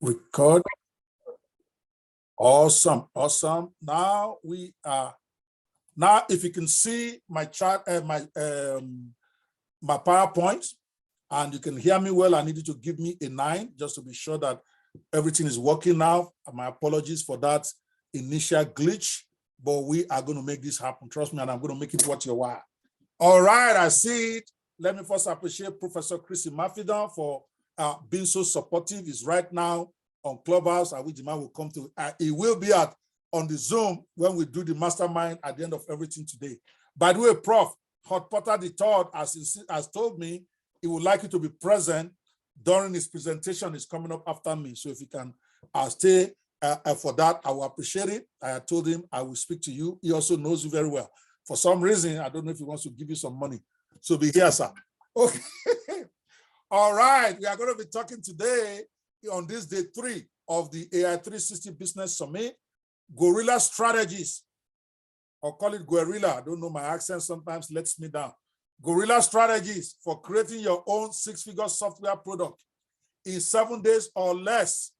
Record. Awesome, awesome. Now we are. Now, if you can see my chart, my PowerPoint, and you can hear me well, I need you to give me a 9 just to be sure that everything is working now. My apologies for that initial glitch, but we are going to make this happen. Trust me, and I'm going to make it worth your while. All right, I see it. Let me first appreciate Professor Chrissy Mafidon for being so supportive. He's right now on Clubhouse. I wish the man will come to. He will be on the Zoom when we do the mastermind at the end of everything today. By the way, Prof. Hot Potter III has told me he would like you to be present during his presentation. Is coming up after me. So if you can stay for that, I will appreciate it. I told him I will speak to you. He also knows you very well. For some reason, I don't know if he wants to give you some money. So be here, sir. Okay. All right. We are going to be talking today on this day 3 of the AI 360 Business Summit, Guerrilla Strategies, or call it Guerrilla. I don't know, my accent sometimes lets me down. Guerrilla Strategies for creating your own 6-figure software product in 7 days or less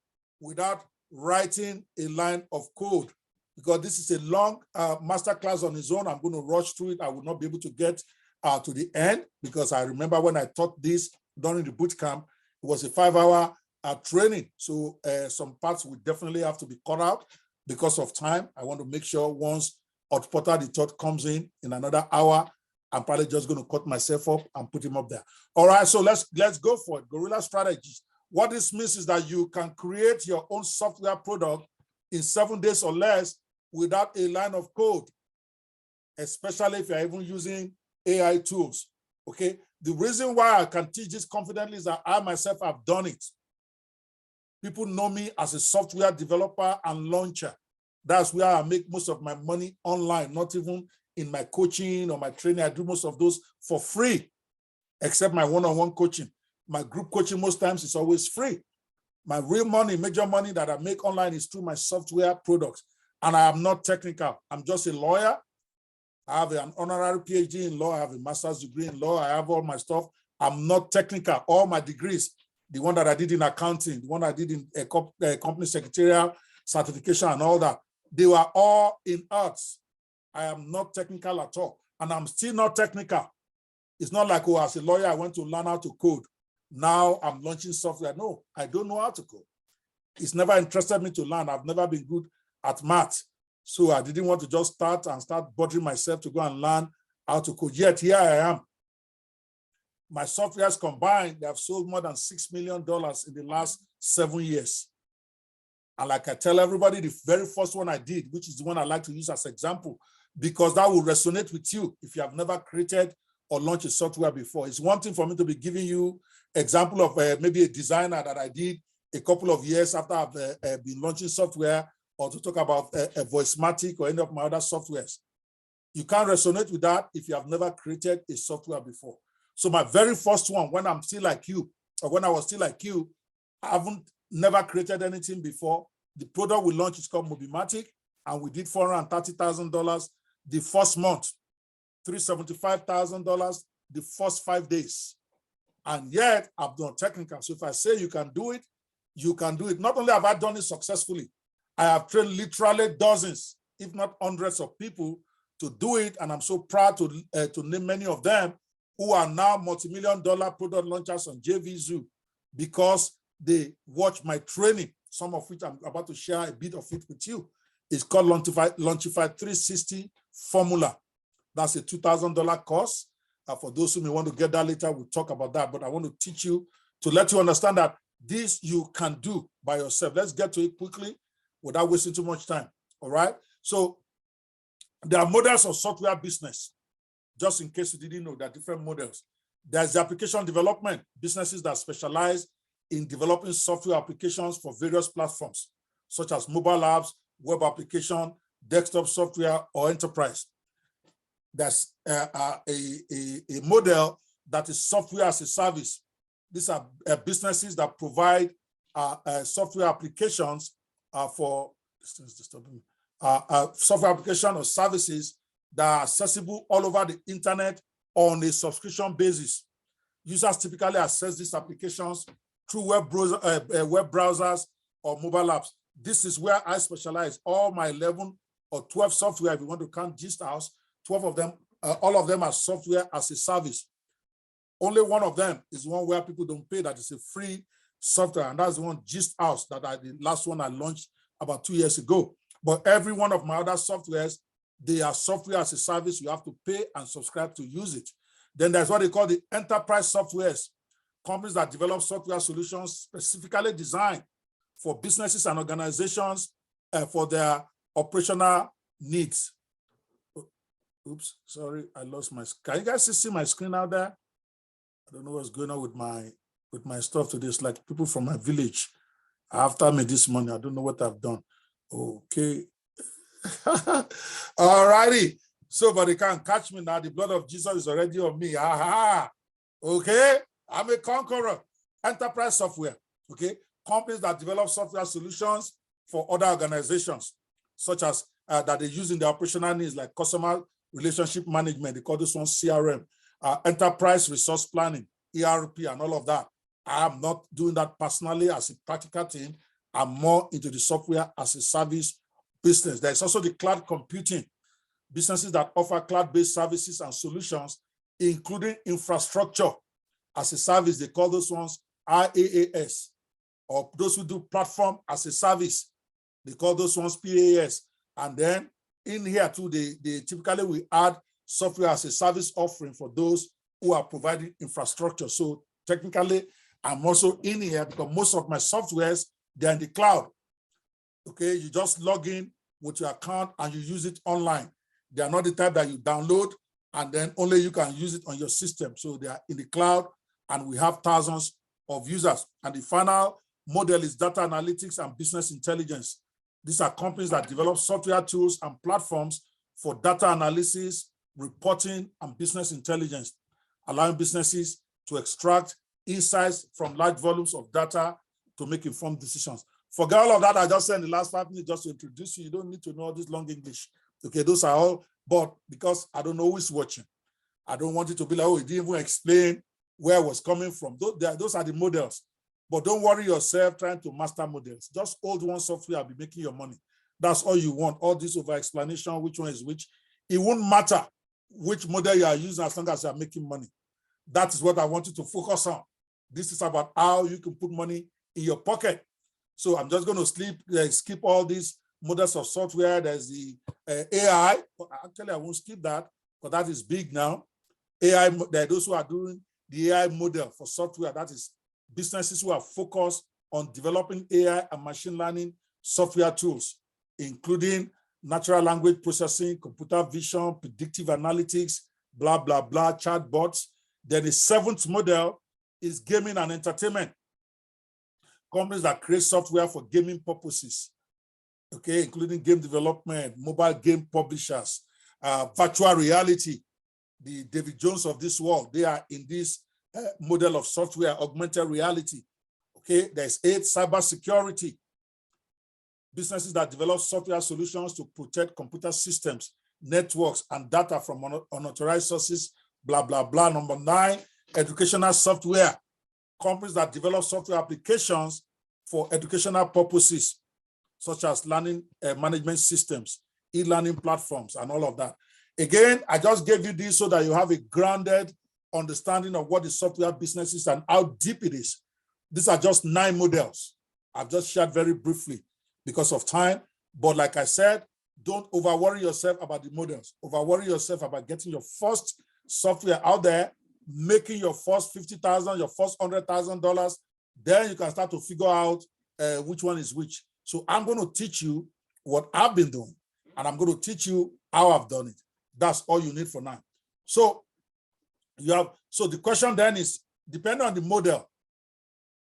without writing a line of code. Because this is a long masterclass on its own. I'm going to rush through it. I will not be able to get to the end because I remember when I taught this during the boot camp, it was a 5-hour training. So some parts will definitely have to be cut out because of time. I want to make sure once Hot Potter III comes in another hour, I'm probably just going to cut myself up and put him up there. All right, so let's go for it. Guerrilla Strategies. What this means is that you can create your own software product in 7 days or less without a line of code, especially if you're even using AI tools, okay? The reason why I can teach this confidently is that I myself have done it. People know me as a software developer and launcher. That's where I make most of my money online, not even in my coaching or my training. I do most of those for free, except my one-on-one coaching. My group coaching most times is always free. My real money, major money that I make online is through my software products. And I am not technical. I'm just a lawyer. I have an honorary PhD in law. I have a master's degree in law. I have all my stuff. I'm not technical. All my degrees, the one that I did in accounting, the one I did in company secretarial certification and all that, they were all in arts. I am not technical at all. And I'm still not technical. It's not like, oh, as a lawyer, I went to learn how to code. Now I'm launching software. No, I don't know how to code. It's never interested me to learn. I've never been good at math. So I didn't want to just start bothering myself to go and learn how to code. Yet here I am. My softwares combined, they have sold more than $6 million in the last 7 years. And like I tell everybody, the very first one I did, which is the one I like to use as an example, because that will resonate with you if you have never created or launched a software before. It's one thing for me to be giving you example of maybe a designer that I did a couple of years after I've been launching software, or to talk about a Voicematic or any of my other softwares. You can't resonate with that if you have never created a software before. So my very first one, when I'm still like you, or when I was still like you, I never created anything before. The product we launched is called Mobimatic, and we did $430,000 the first month, $375,000 the first 5 days. And yet I've done technical. So if I say you can do it, you can do it. Not only have I done it successfully, I have trained literally dozens, if not hundreds of people to do it. And I'm so proud to name many of them who are now multi-million-dollar product launchers on JVZoo because they watch my training, some of which I'm about to share a bit of it with you. It's called Launchify 360 Formula. That's a $2,000 course. For those who may want to get that later, we'll talk about that. But I want to teach you to let you understand that this you can do by yourself. Let's get to it quickly without wasting too much time. All right. So there are models of software business. Just in case you didn't know, there are different models. There's the application development, businesses that specialize in developing software applications for various platforms, such as mobile apps, web application, desktop software, or enterprise. There's a model that is software as a service. These are businesses that provide software applications for software application or services that are accessible all over the internet on a subscription basis. Users typically access these applications through web browsers or mobile apps. This is where I specialize. All my 11 or 12 software, if you want to count Gist House, 12 of them, all of them are software as a service. Only one of them is one where people don't pay, that is a free software, and that's the one, Gist House, that the last one I launched about 2 years ago. But every one of my other softwares, they are software as a service. You have to pay and subscribe to use it. Then there's what they call the enterprise softwares, companies that develop software solutions specifically designed for businesses and organizations for their operational needs. Oops, sorry, I lost my, can you guys see my screen out there? I don't know what's going on with my stuff today. It's like people from my village after me this morning. I don't know what I've done. Okay. All righty. So, but they can't catch me now. The blood of Jesus is already on me. Aha. Okay. I'm a conqueror. Enterprise software. Okay. Companies that develop software solutions for other organizations, such as that they use in their operational needs, like customer relationship management. They call this one CRM, enterprise resource planning, ERP, and all of that. I'm not doing that personally as a practical thing. I'm more into the software as a service business. There's also the cloud computing, businesses that offer cloud-based services and solutions, including infrastructure as a service. They call those ones IaaS, or those who do platform as a service, they call those ones PaaS. And then in here too, they typically will add software as a service offering for those who are providing infrastructure. So technically, I'm also in here because most of my softwares, they're in the cloud. Okay, you just log in with your account and you use it online. They are not the type that you download and then only you can use it on your system. So they are in the cloud and we have thousands of users. And the final model is data analytics and business intelligence. These are companies that develop software tools and platforms for data analysis, reporting, and business intelligence, allowing businesses to extract insights from large volumes of data to make informed decisions. Forget all of that I just said in the last 5 minutes just to introduce you. You don't need to know all this long English. Okay, those are all, but because I don't know who is watching, I don't want it to be like, oh, he didn't even explain where it was coming from. Those are the models. But don't worry yourself trying to master models. Just hold one software and be making your money. That's all you want. All this over explanation, which one is which. It won't matter which model you are using as long as you are making money. That is what I want you to focus on. This is about how you can put money in your pocket. So I'm just going to skip all these models of software. There's the AI. Actually, I won't skip that because that is big now. AI, there are those who are doing the AI model for software. That is businesses who are focused on developing AI and machine learning software tools, including natural language processing, computer vision, predictive analytics, blah, blah, blah, chatbots. Then the seventh model is gaming and entertainment. Companies that create software for gaming purposes, okay, including game development, mobile game publishers, virtual reality, the David Jones of this world, they are in this model of software, augmented reality. Okay, there's 8, cybersecurity. Businesses that develop software solutions to protect computer systems, networks, and data from unauthorized sources, blah, blah, blah. Number 9, educational software. Companies that develop software applications for educational purposes, such as learning management systems, e-learning platforms, and all of that. Again, I just gave you this so that you have a grounded understanding of what the software business is and how deep it is. These are just 9 models. I've just shared very briefly because of time. But like I said, don't over-worry yourself about the models. Over-worry yourself about getting your first software out there, making your first $50,000, your first $100,000. Then you can start to figure out which one is which. So I'm going to teach you what I've been doing, and I'm going to teach you how I've done it. That's all you need for now. So the question then is, depending on the model,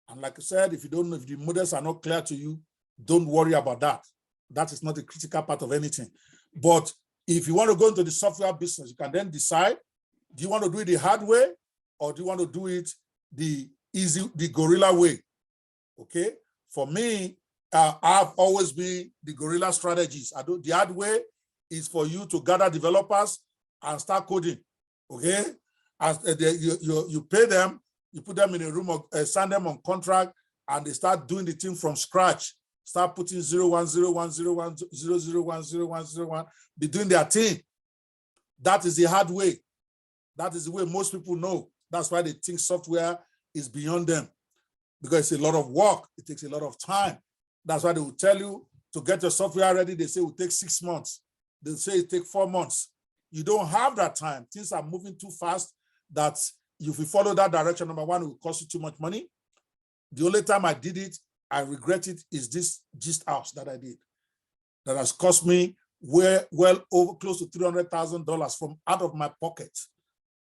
and like I said, if you don't know, if the models are not clear to you, don't worry about that. That is not a critical part of anything. But if you want to go into the software business, you can then decide, do you want to do it the hard way, or do you want to do it the guerrilla way? Okay. For me, I've always been the guerrilla strategies. I do the hard way is for you to gather developers and start coding. Okay. As you pay them, you put them in a room, sign them on contract, and they start doing the thing from scratch, start putting 0101010010101, be doing their thing. That is the hard way. That is the way most people know. That's why they think software is beyond them, because it's a lot of work. It takes a lot of time. That's why they will tell you to get your software ready. They say it will take 6 months. They say it take 4 months. You don't have that time. Things are moving too fast that if you follow that direction, number one, it will cost you too much money. The only time I did it, I regret it, is this Gist House that I did. That has cost me well over close to $300,000 from out of my pocket,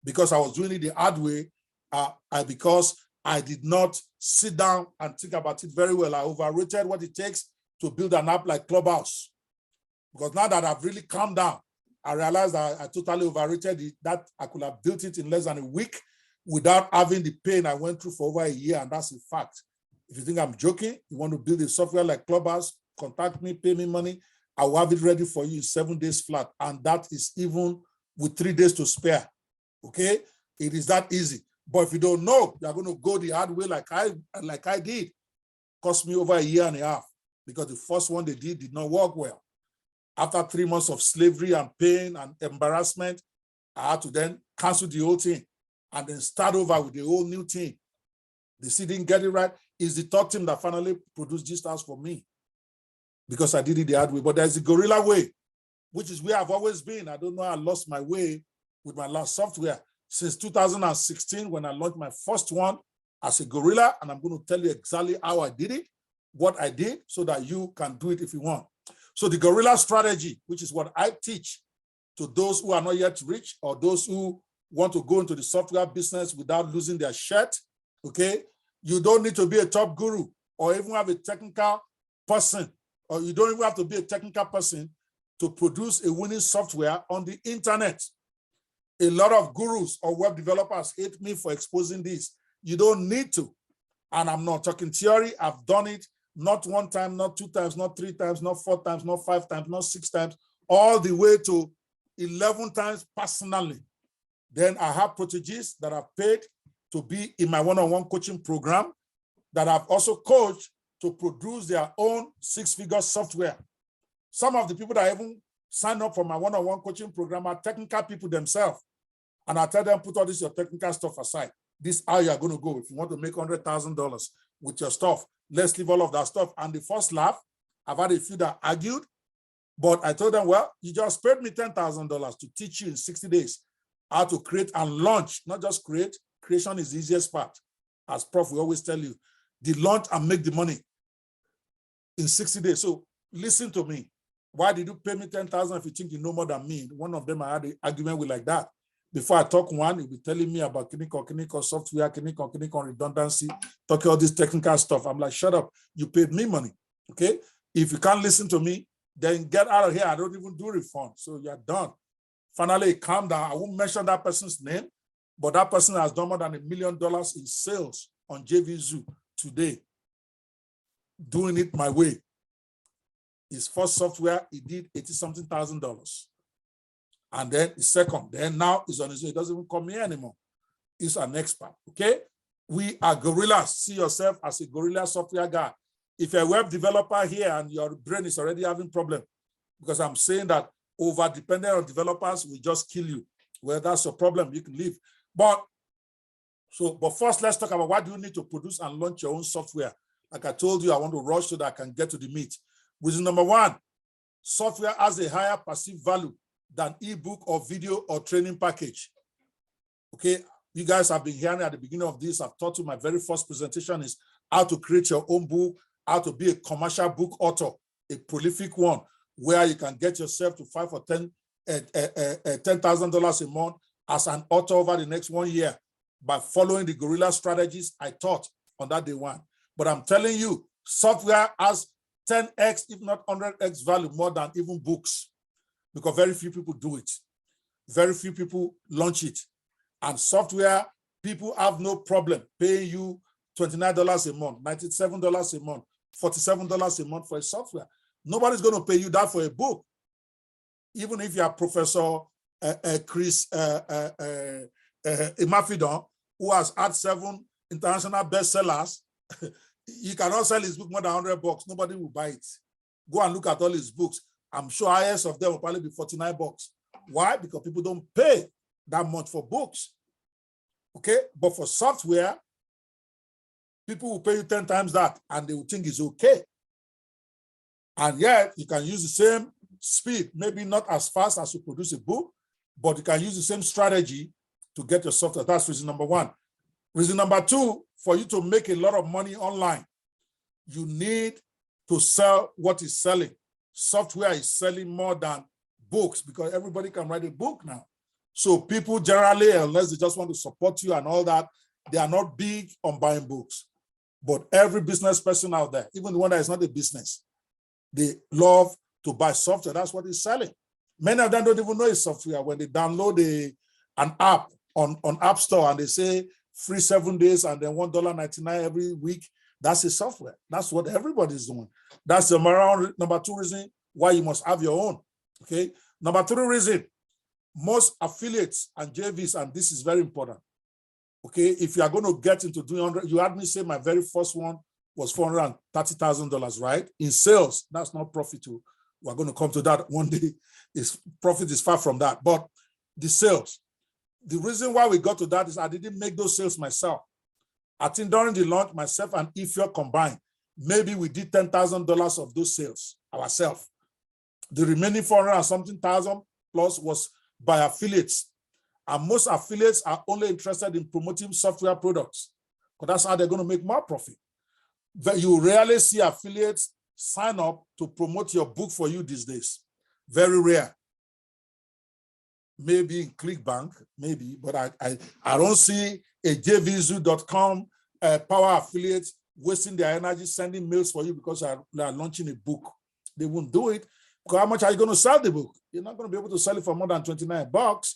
because I was doing it the hard way, because I did not sit down and think about it very well. I overrated what it takes to build an app like Clubhouse. Because now that I've really calmed down, I realized that I totally overrated it, that I could have built it in less than a week without having the pain I went through for over a year, and that's a fact. If you think I'm joking, you want to build a software like Clubhouse, contact me, pay me money, I will have it ready for you in 7 days flat, and that is even with 3 days to spare, okay? It is that easy. But if you don't know, you're going to go the hard way like I did. Cost me over a year and a half, because the first one they did not work well. After 3 months of slavery and pain and embarrassment, I had to then cancel the whole thing and then start over with the whole new team. They see didn't get it right. It's the top team that finally produced Gist House for me, because I did it the hard way. But there's the guerrilla way, which is where I've always been. I don't know how I lost my way with my last software. Since 2016, when I launched my first one as a guerrilla, and I'm going to tell you exactly how I did it, what I did, so that you can do it if you want. So the guerrilla strategy, which is what I teach to those who are not yet rich, or those who want to go into the software business without losing their shirt, okay? You don't need to be a top guru or even have a technical person, or you don't even have to be a technical person to produce a winning software on the internet. A lot of gurus or web developers hate me for exposing this. You don't need to. And I'm not talking theory. I've done it not 1 time, not 2 times, not 3 times, not 4 times, not 5 times, not 6 times, all the way to 11 times personally. Then I have proteges that I've paid to be in my one-on-one coaching program, that I've also coached to produce their own 6-figure software. Some of the people that even sign up for my one-on-one coaching program are technical people themselves. And I tell them, put all this your technical stuff aside. This is how you're going to go. If you want to make $100,000 with your stuff, let's leave all of that stuff. And the first laugh, I've had a few that argued, but I told them, well, you just paid me $10,000 to teach you in 60 days how to create and launch, not just create. Creation is the easiest part. As Prof, we always tell you, the launch and make the money in 60 days. So listen to me. Why did you pay me $10,000 if you think you know more than me? One of them I had an argument with like that. Before I talk one, he'll be telling me about clinical software, clinical redundancy, talking all this technical stuff. I'm like, shut up. You paid me money, okay? If you can't listen to me, then get out of here. I don't even do refund. So you're done. Finally, calm down. I won't mention that person's name, but that person has done more than $1 million in sales on JVZoo today, doing it my way. His first software, he did $80-something thousand. And then the second, then now he's on his own. He doesn't even come here anymore. He's an expert, okay? We are gorillas. See yourself as a gorilla software guy. If you're a web developer here and your brain is already having problem, because I'm saying that over-dependent on developers will just kill you. Well, that's your problem. You can leave. But first, let's talk about why do you need to produce and launch your own software. Like I told you, I want to rush so that I can get to the meat. Reason number one, software has a higher perceived value than ebook or video or training package. Okay, you guys have been hearing at the beginning of this. I've taught you my very first presentation is how to create your own book, how to be a commercial book author, a prolific one, where you can get yourself to $5,000 or $10,000 a month as an author over the next 1 year by following the guerrilla strategies I taught on that day one. But I'm telling you, software has 10x, if not 100x value more than even books, because very few people do it. Very few people launch it. And software, people have no problem paying you $29 a month, $97 a month, $47 a month for a software. Nobody's going to pay you that for a book. Even if you are Professor Chris Imafidon, who has had 7 international bestsellers, He cannot sell his book more than $100. Nobody will buy it. Go and look at all his books. I'm sure highest of them will probably be $49. Why? Because people don't pay that much for books. Okay, but for software, people will pay you 10 times that and they will think it's okay. And yet you can use the same speed, maybe not as fast as you produce a book, but you can use the same strategy to get your software. That's reason number one. Reason number two, for you to make a lot of money online, you need to sell what is selling. Software is selling more than books because everybody can write a book now. So people generally, unless they just want to support you and all that, they are not big on buying books. But every business person out there, even the one that is not a business, they love to buy software. That's what is selling. Many of them don't even know it's software. When they download an app on App Store and they say free 7 days and then $1.99 every week, that's a software. That's what everybody's doing. That's the number two reason why you must have your own. Okay. Number three reason, most affiliates and JVs, and this is very important. Okay, if you are going to get into doing 100, you had me say my very first one was $430,000, right? In sales, that's not profit too. We're going to come to that one day. Profit is far from that. But the sales, the reason why we got to that is I didn't make those sales myself. I think during the launch, myself and Ifyo combined, maybe we did $10,000 of those sales ourselves. The remaining 400 and something thousand plus was by affiliates. And most affiliates are only interested in promoting software products because that's how they're going to make more profit. You rarely see affiliates sign up to promote your book for you these days. Very rare. Maybe in ClickBank, maybe, but I don't see a jvzoo.com power affiliate wasting their energy sending mails for you because they are launching a book. They won't do it. Because how much are you going to sell the book? You're not going to be able to sell it for more than $29.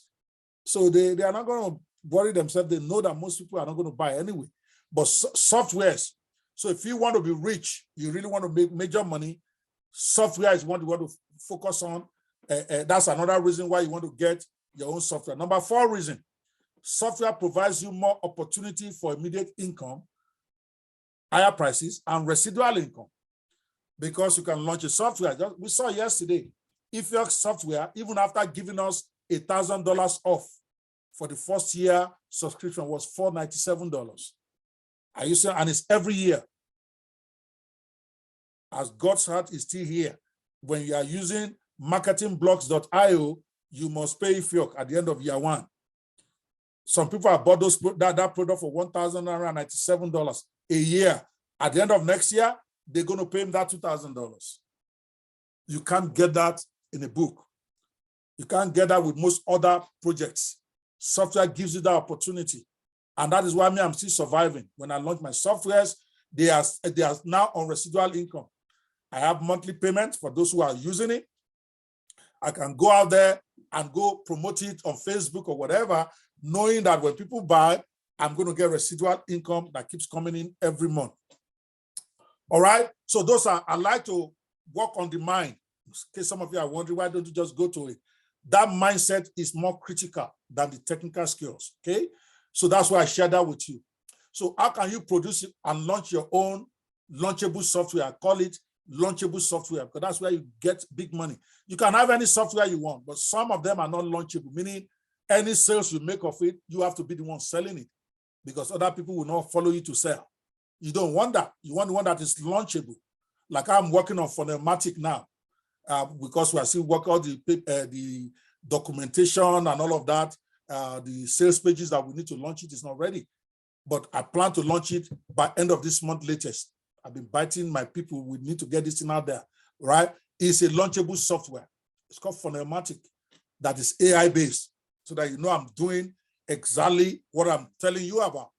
So they are not going to worry themselves. They know that most people are not going to buy anyway. But softwares. So if you want to be rich, you really want to make major money, software is what you want to focus on. That's another reason why you want to get your own software. Number four reason, software provides you more opportunity for immediate income, higher prices, and residual income. Because you can launch a software. We saw yesterday, if your software, even after giving us $1,000 off for the first year subscription was $497. Are you saying? And it's every year. As God's heart is still here. When you are using marketingblocks.io, you must pay Ifyok at the end of year one. Some people have bought that product for $1,997 a year. At the end of next year, they're going to pay him that $2,000. You can't get that in a book. You can't get that with most other projects. Software gives you that opportunity. And that is why I'm still surviving. When I launch my softwares, they are now on residual income. I have monthly payments for those who are using it. I can go out there and go promote it on Facebook or whatever, knowing that when people buy, I'm going to get residual income that keeps coming in every month. All right. So those are, I like to work on the mind. In case some of you are wondering, why don't you just go to it? That mindset is more critical than the technical skills. Okay. So that's why I share that with you. So how can you produce and launch your own launchable software? I call it launchable software because that's where you get big money. You can have any software you want, but some of them are not launchable, meaning any sales you make of it, you have to be the one selling it because other people will not follow you to sell. You don't want that. You want the one that is launchable. Like I'm working on Phonematic now because we are still working on the documentation and all of that. The sales pages that we need to launch it is not ready, but I plan to launch it by end of this month latest. I've been biting my people. We need to get this thing out there, right? It's a launchable software. It's called Phonematic that is AI based so that you know I'm doing exactly what I'm telling you about.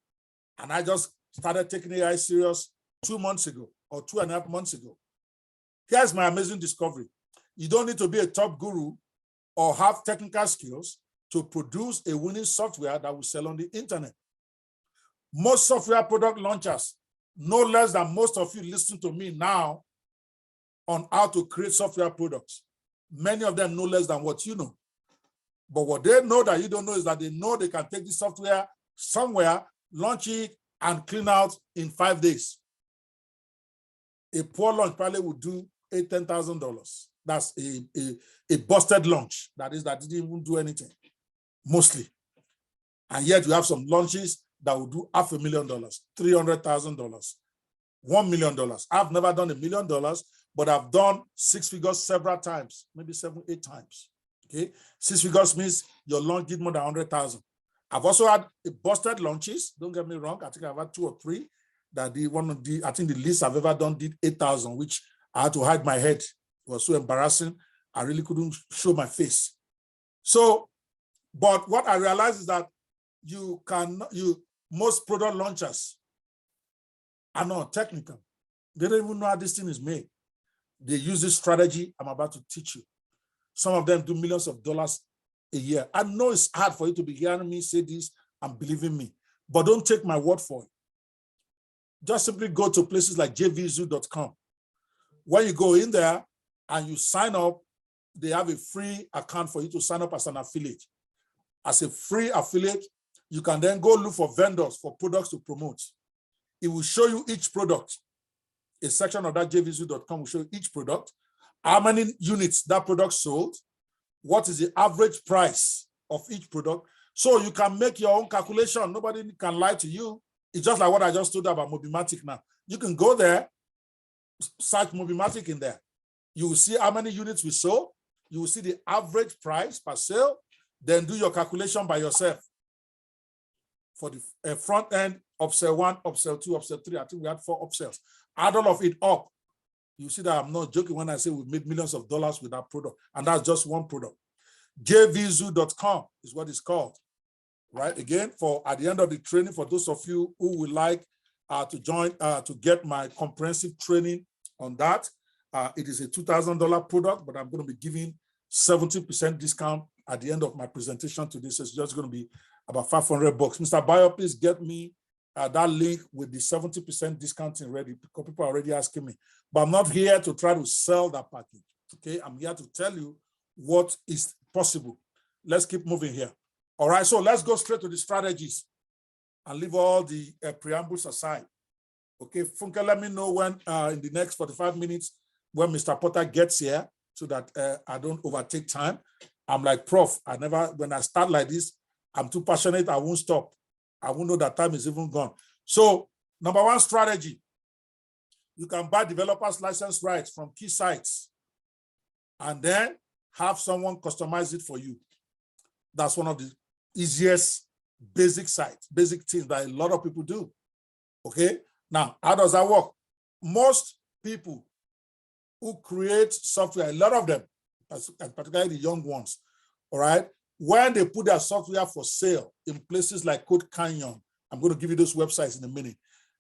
And I just started taking AI serious 2 months ago or 2.5 months ago. Here's my amazing discovery. You don't need to be a top guru or have technical skills to produce a winning software that will sell on the internet. Most software product launchers, no less than most of you listen to me now on how to create software products. Many of them know less than what you know. But what they know that you don't know is that they know they can take this software somewhere, launch it, and clean out in 5 days. A poor launch probably would do $10,000. That's a busted launch. That is, that didn't even do anything, mostly. And yet you have some launches that will do $500,000, $300,000, $1 million. I've never done $1 million, but I've done 6 figures several times, maybe 7, 8 times. Okay, 6 figures means your launch did more than 100,000. I've also had busted launches. Don't get me wrong. I think I've had 2 or 3 that did one of the. I think the least I've ever done did 8,000, which I had to hide my head. It was so embarrassing. I really couldn't show my face. So, but what I realized is that most product launchers are not technical. They don't even know how this thing is made. They use this strategy I'm about to teach you. Some of them do millions of dollars a year. I know it's hard for you to be hearing me say this and believing me, but don't take my word for it. Just simply go to places like jvzoo.com. When you go in there and you sign up, they have a free account for you to sign up as an affiliate. As a free affiliate, you can then go look for vendors for products to promote. It will show you each product. A section of that jvzoo.com will show you each product, how many units that product sold, what is the average price of each product. So you can make your own calculation. Nobody can lie to you. It's just like what I just told you about Mobimatic now. You can go there, search Mobimatic in there. You will see how many units we sold. You will see the average price per sale. Then do your calculation by yourself. For the front end, upsell 1, upsell 2, upsell 3. I think we had 4 upsells. Add all of it up. You see that I'm not joking when I say we made millions of dollars with that product. And that's just one product. jvzoo.com is what it's called. Right? Again, at the end of the training, for those of you who would like to join, to get my comprehensive training on that, it is a $2,000 product, but I'm going to be giving 70% discount at the end of my presentation today. So it's just going to be about $500. Mr. Bayo, please get me that link with the 70% discounting ready, because people are already asking me. But I'm not here to try to sell that package. Okay, I'm here to tell you what is possible. Let's keep moving here. All right, so let's go straight to the strategies and leave all the preambles aside. Okay, Funke, let me know when in the next 45 minutes when Mr. Porter gets here so that I don't overtake time. I'm like, Prof, when I start like this, I'm too passionate, I won't stop. I won't know that time is even gone. So, number 1 strategy, you can buy developers license rights from key sites and then have someone customize it for you. That's one of the easiest basic things that a lot of people do. Okay, now how does that work? Most people who create software, a lot of them, particularly the young ones, all right, when they put their software for sale in places like Code Canyon, I'm going to give you those websites in a minute,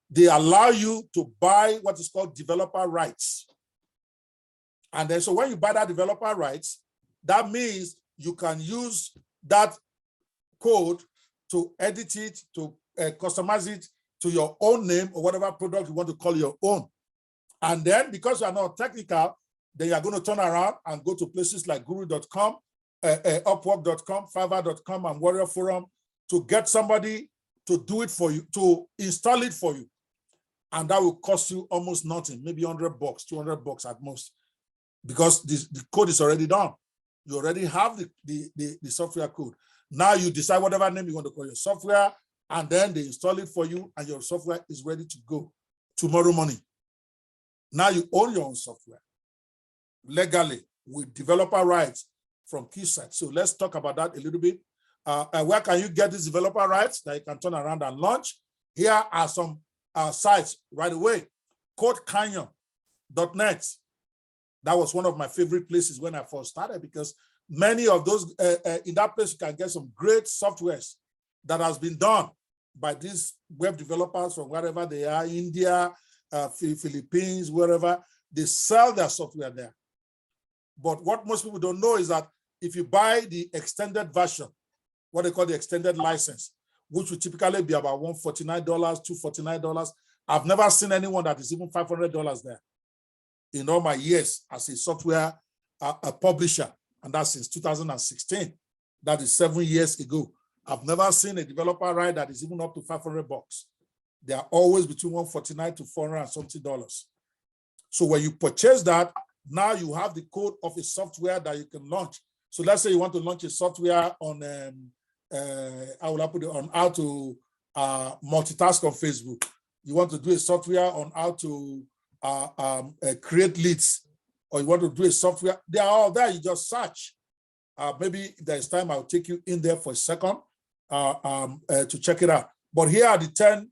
they allow you to buy what is called developer rights. And then, so when you buy that developer rights, that means you can use that code to edit it, to customize it to your own name or whatever product you want to call your own. And then, because you are not technical, then you are going to turn around and go to places like guru.com, upwork.com, fiverr.com, and Warrior Forum to get somebody to do it for you, to install it for you. And that will cost you almost nothing, maybe $100, $200 at most, because the code is already done. You already have the software code. Now you decide whatever name you want to call your software, and then they install it for you, and your software is ready to go tomorrow morning. Now you own your own software legally with developer rights from key sites. So let's talk about that a little bit. Where can you get these developer rights that you can turn around and launch? Here are some sites right away. CodeCanyon.net. That was one of my favorite places when I first started, because many of those, in that place, you can get some great softwares that has been done by these web developers from wherever they are, India, Philippines, wherever. They sell their software there. But what most people don't know is that if you buy the extended version, what they call the extended license, which would typically be about $149, $249, I've never seen anyone that is even $500 there in all my years as a software publisher, and that's since 2016. That is 7 years ago. I've never seen a developer right that is even up to $500. They are always between $149 to $400 and something. So when you purchase that, now you have the code of a software that you can launch. So let's say you want to launch a software on, I will put it on how to multitask on Facebook. You want to do a software on how to create leads, or you want to do a software, they are all there. You just search. Maybe there's time I'll take you in there for a second to check it out. But here are the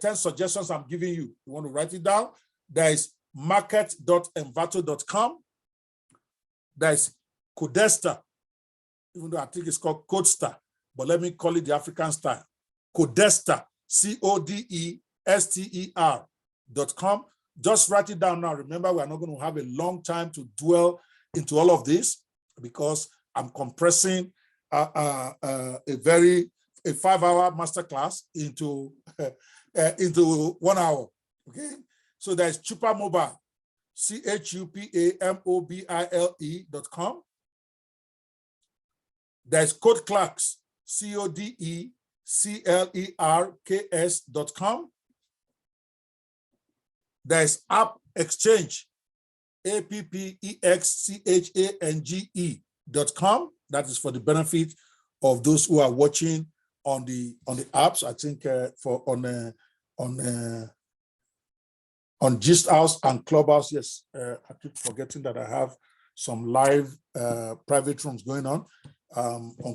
10 suggestions I'm giving you. You want to write it down. There is market.envato.com. There is Codesta, even though I think it's called Codesta, but let me call it the African style. Codesta, CODESTER.com. Just write it down now. Remember, we're not going to have a long time to dwell into all of this because I'm compressing a 5-hour masterclass into 1 hour. Okay, so there's Chupa Mobile, CHUPAMOBILE.com. There's Code Clerks, CODECLERKS.com. There's App Exchange, APPEXCHANGE.com. That is for the benefit of those who are watching on the apps. I think on Gist House and Clubhouse. Yes, I keep forgetting that I have some live private rooms going on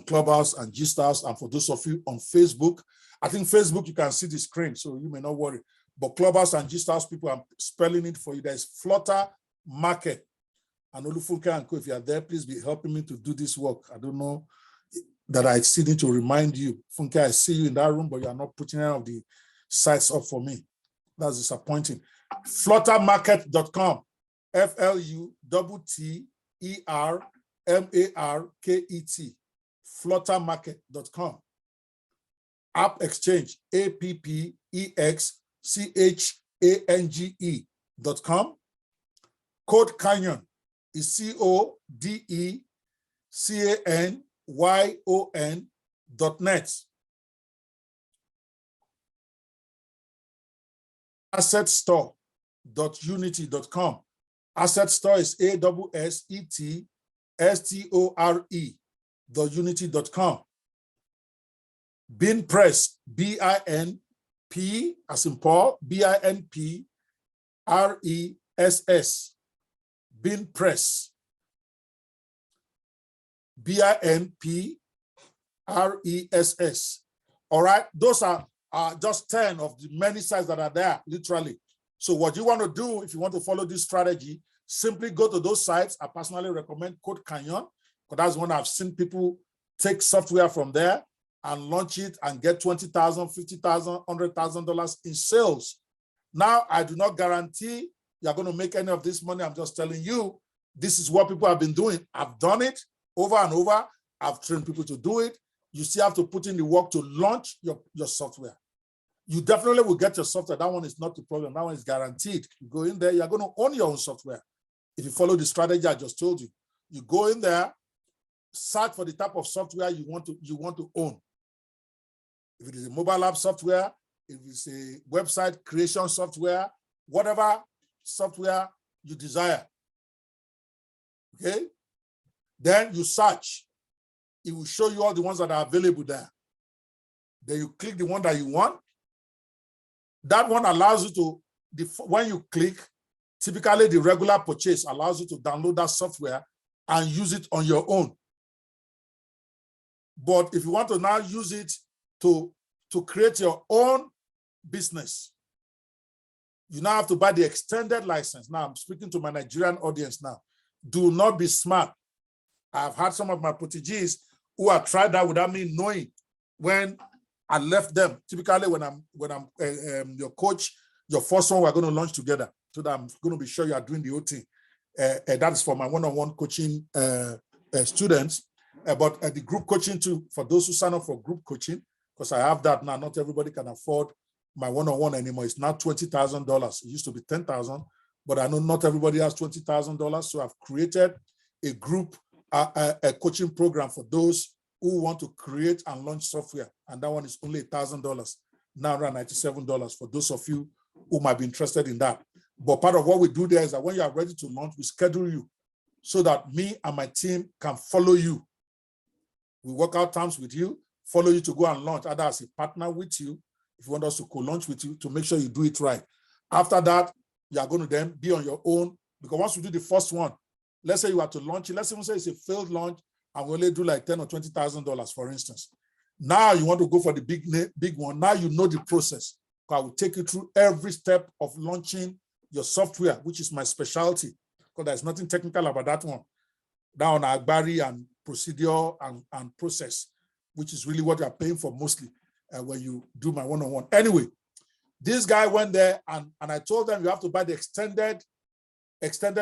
Clubhouse and Gist House. And for those of you on Facebook, I think Facebook you can see the screen, so you may not worry. But Clubhouse and Gist House people, I'm spelling it for you. There's Flutter Market. And Olufunke and Co, if you are there, please be helping me to do this work. I don't know that I still need to remind you. Funke, I see you in that room, but you are not putting any of the sites up for me. That's disappointing. Fluttermarket.com. FLUTTERMARKET. Fluttermarket.com. App Exchange, APPEXCHANGE.com. Code Canyon is CODECANYON.net. Asset Store.unity.com. Asset Store is ASSETSTORE.unity.com. Bin Press, BINP as in Paul, BINPRESS. Bin Press, BINPRESS. All right, those are just 10 of the many sites that are there, literally. So what you want to do, if you want to follow this strategy, simply go to those sites. I personally recommend Code Canyon, because that's one I've seen people take software from there and launch it and get $20,000, $50,000, $100,000 in sales. Now, I do not guarantee you're going to make any of this money. I'm just telling you, this is what people have been doing. I've done it over and over. I've trained people to do it. You still have to put in the work to launch your software. You definitely will get your software. That one is not the problem. That one is guaranteed. You go in there, you're going to own your own software. If you follow the strategy I just told you, you go in there, search for the type of software you want to own. If it is a mobile app software, if it's a website creation software, whatever software you desire, okay? Then you search. It will show you all the ones that are available there. Then you click the one that you want. That one allows you to, when you click, typically the regular purchase allows you to download that software and use it on your own. But if you want to now use it to create your own business, you now have to buy the extended license. Now I'm speaking to my Nigerian audience now. Do not be smart. I've had some of my proteges who have tried that without me knowing when I left them. Typically when I'm your coach, your first one we're going to launch together, so that I'm going to be sure you are doing the whole thing. That is for my one-on-one coaching students, but the group coaching too, for those who sign up for group coaching, because I have that now. Not everybody can afford my one-on-one anymore. It's now $20,000. It used to be $10,000, but I know not everybody has $20,000. So I've created a group, a coaching program for those who want to create and launch software. And that one is only $1,000, now around $97 for those of you who might be interested in that. But part of what we do there is that when you are ready to launch, we schedule you so that me and my team can follow you. We work out terms with you, follow you to go and launch, either as a partner with you, if you want us to co-launch with you, to make sure you do it right. After that, you are going to then be on your own, because once we do the first one, let's say you are to launch it, let's even say it's a failed launch, and we only do like $10,000 or $20,000, for instance. Now you want to go for the big one. Now you know the process. I will take you through every step of launching your software, which is my specialty, because there's nothing technical about that one. Down Agbari and procedure and process, which is really what you're paying for mostly when you do my one-on-one. Anyway, this guy went there and I told them you have to buy the extended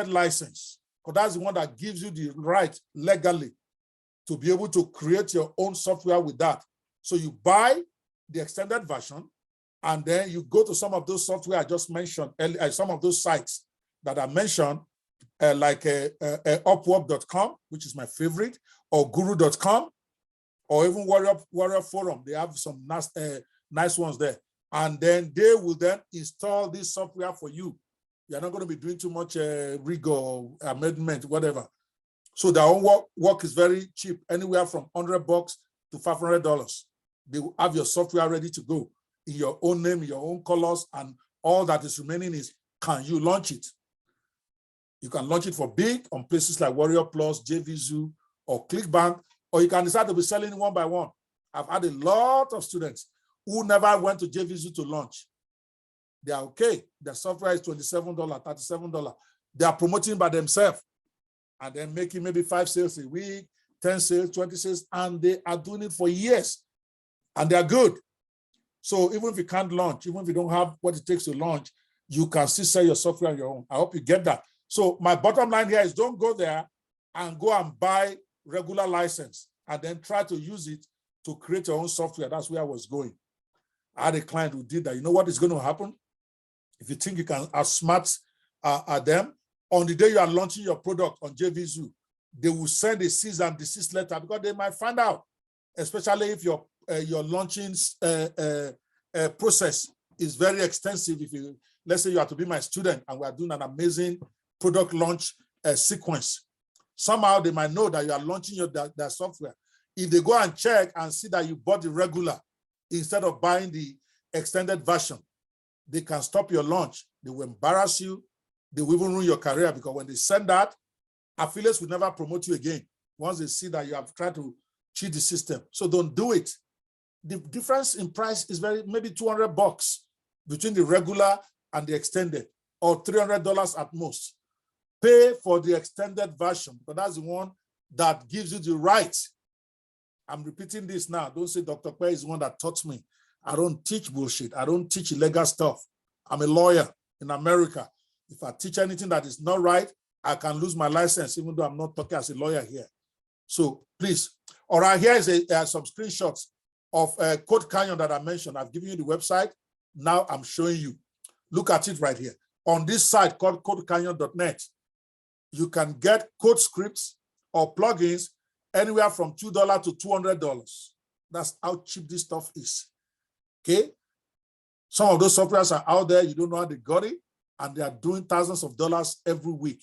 license, because that's the one that gives you the right legally to be able to create your own software with that. So you buy the extended version, and then you go to some of those software I just mentioned, some of those sites that I mentioned, like Upwork.com, which is my favorite, or Guru.com, or even Warrior Forum. They have some nice ones there. And then they will then install this software for you. You're not going to be doing too much rig or amendment, whatever. So their own work is very cheap, anywhere from $100 to $500. They will have your software ready to go in your own name, in your own colors, and all that is remaining is, can you launch it? You can launch it for big on places like Warrior Plus, JVZoo, or ClickBank, or you can decide to be selling one by one. I've had a lot of students who never went to JVZoo to launch. They are okay. Their software is $27, $37. They are promoting by themselves and then making maybe 5 sales a week, 10 sales, 20 sales, and they are doing it for years, and they are good. So even if you can't launch, even if you don't have what it takes to launch, you can still sell your software on your own. I hope you get that. So my bottom line here is, don't go there and go and buy regular license and then try to use it to create your own software. That's where I was going. I had a client who did that. You know what is going to happen? If you think you can outsmart them, on the day you are launching your product on JVZoo, they will send a cease and desist letter, because they might find out, especially if your launching process is very extensive. If you, let's say you have to be my student and we are doing an amazing product launch sequence, somehow they might know that you are launching their software. If they go and check and see that you bought the regular instead of buying the extended version, they can stop your launch. They will embarrass you. They will even ruin your career, because when they send that, affiliates will never promote you again once they see that you have tried to cheat the system. So don't do it. The difference in price is maybe $200 between the regular and the extended, or $300 at most. Pay for the extended version, because that's the one that gives you the right. I'm repeating this now. Don't say Dr. Pei is the one that taught me. I don't teach bullshit. I don't teach illegal stuff. I'm a lawyer in America. If I teach anything that is not right, I can lose my license, even though I'm not talking as a lawyer here. So please. All right, here is some screenshots of Code Canyon that I mentioned. I've given you the website. Now I'm showing you. Look at it right here. On this site called codecanyon.net, you can get code scripts or plugins anywhere from $2 to $200. That's how cheap this stuff is. Okay? Some of those softwares are out there. You don't know how they got it, and they are doing thousands of dollars every week.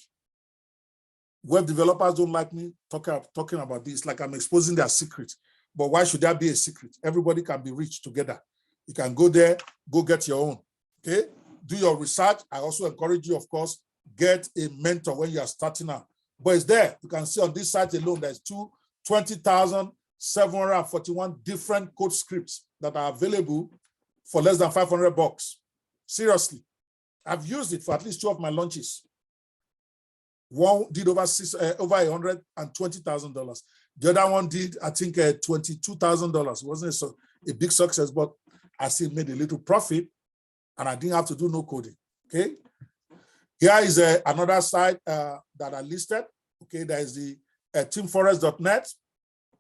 Web developers don't like me talking about this, like I'm exposing their secret. But why should that be a secret? Everybody can be rich together. You can go there, go get your own. Okay? Do your research. I also encourage you, of course, get a mentor when you are starting out. But it's there. You can see on this site alone, there's 20,741 different code scripts that are available for less than $500. Seriously. I've used it for at least 2 of my launches. One did over $120,000. The other one did, I think, $22,000. It wasn't a big success, but I still made a little profit, and I didn't have to do no coding. Okay. Here is another site that I listed. Okay, there is the teamforest.net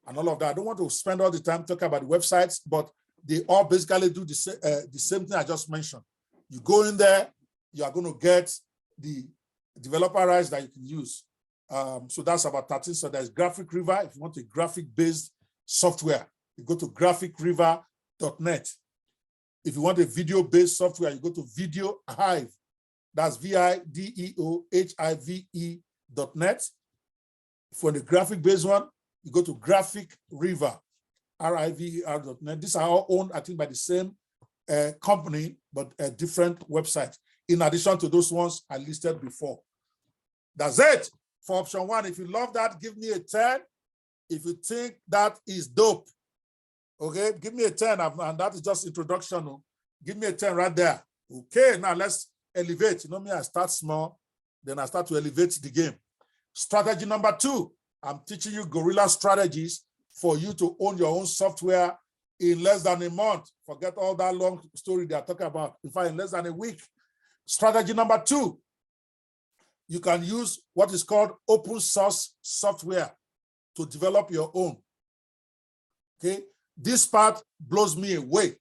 and all of that. I don't want to spend all the time talking about the websites, but they all basically do the same thing I just mentioned. You go in there, you are going to get the developer rights that you can use. So that's about 13. So there's Graphic River. If you want a graphic-based software, you go to graphicriver.net. If you want a video-based software, you go to videohive. That's videohive.net. For the graphic-based one, you go to Graphic River, river.net. These are all owned, I think, by the same company, but a different website, in addition to those ones I listed before. That's it for option one. If you love that, give me a 10. If you think that is dope, okay, give me a 10. And that is just introduction. Give me a 10 right there. Okay, now let's elevate. You know me, I start small, then I start to elevate the game. Strategy number 2, I'm teaching you guerrilla strategies for you to own your own software in less than a month. Forget all that long story they are talking about. In fact, in less than a week. Strategy number 2, you can use what is called open source software to develop your own. Okay, this part blows me away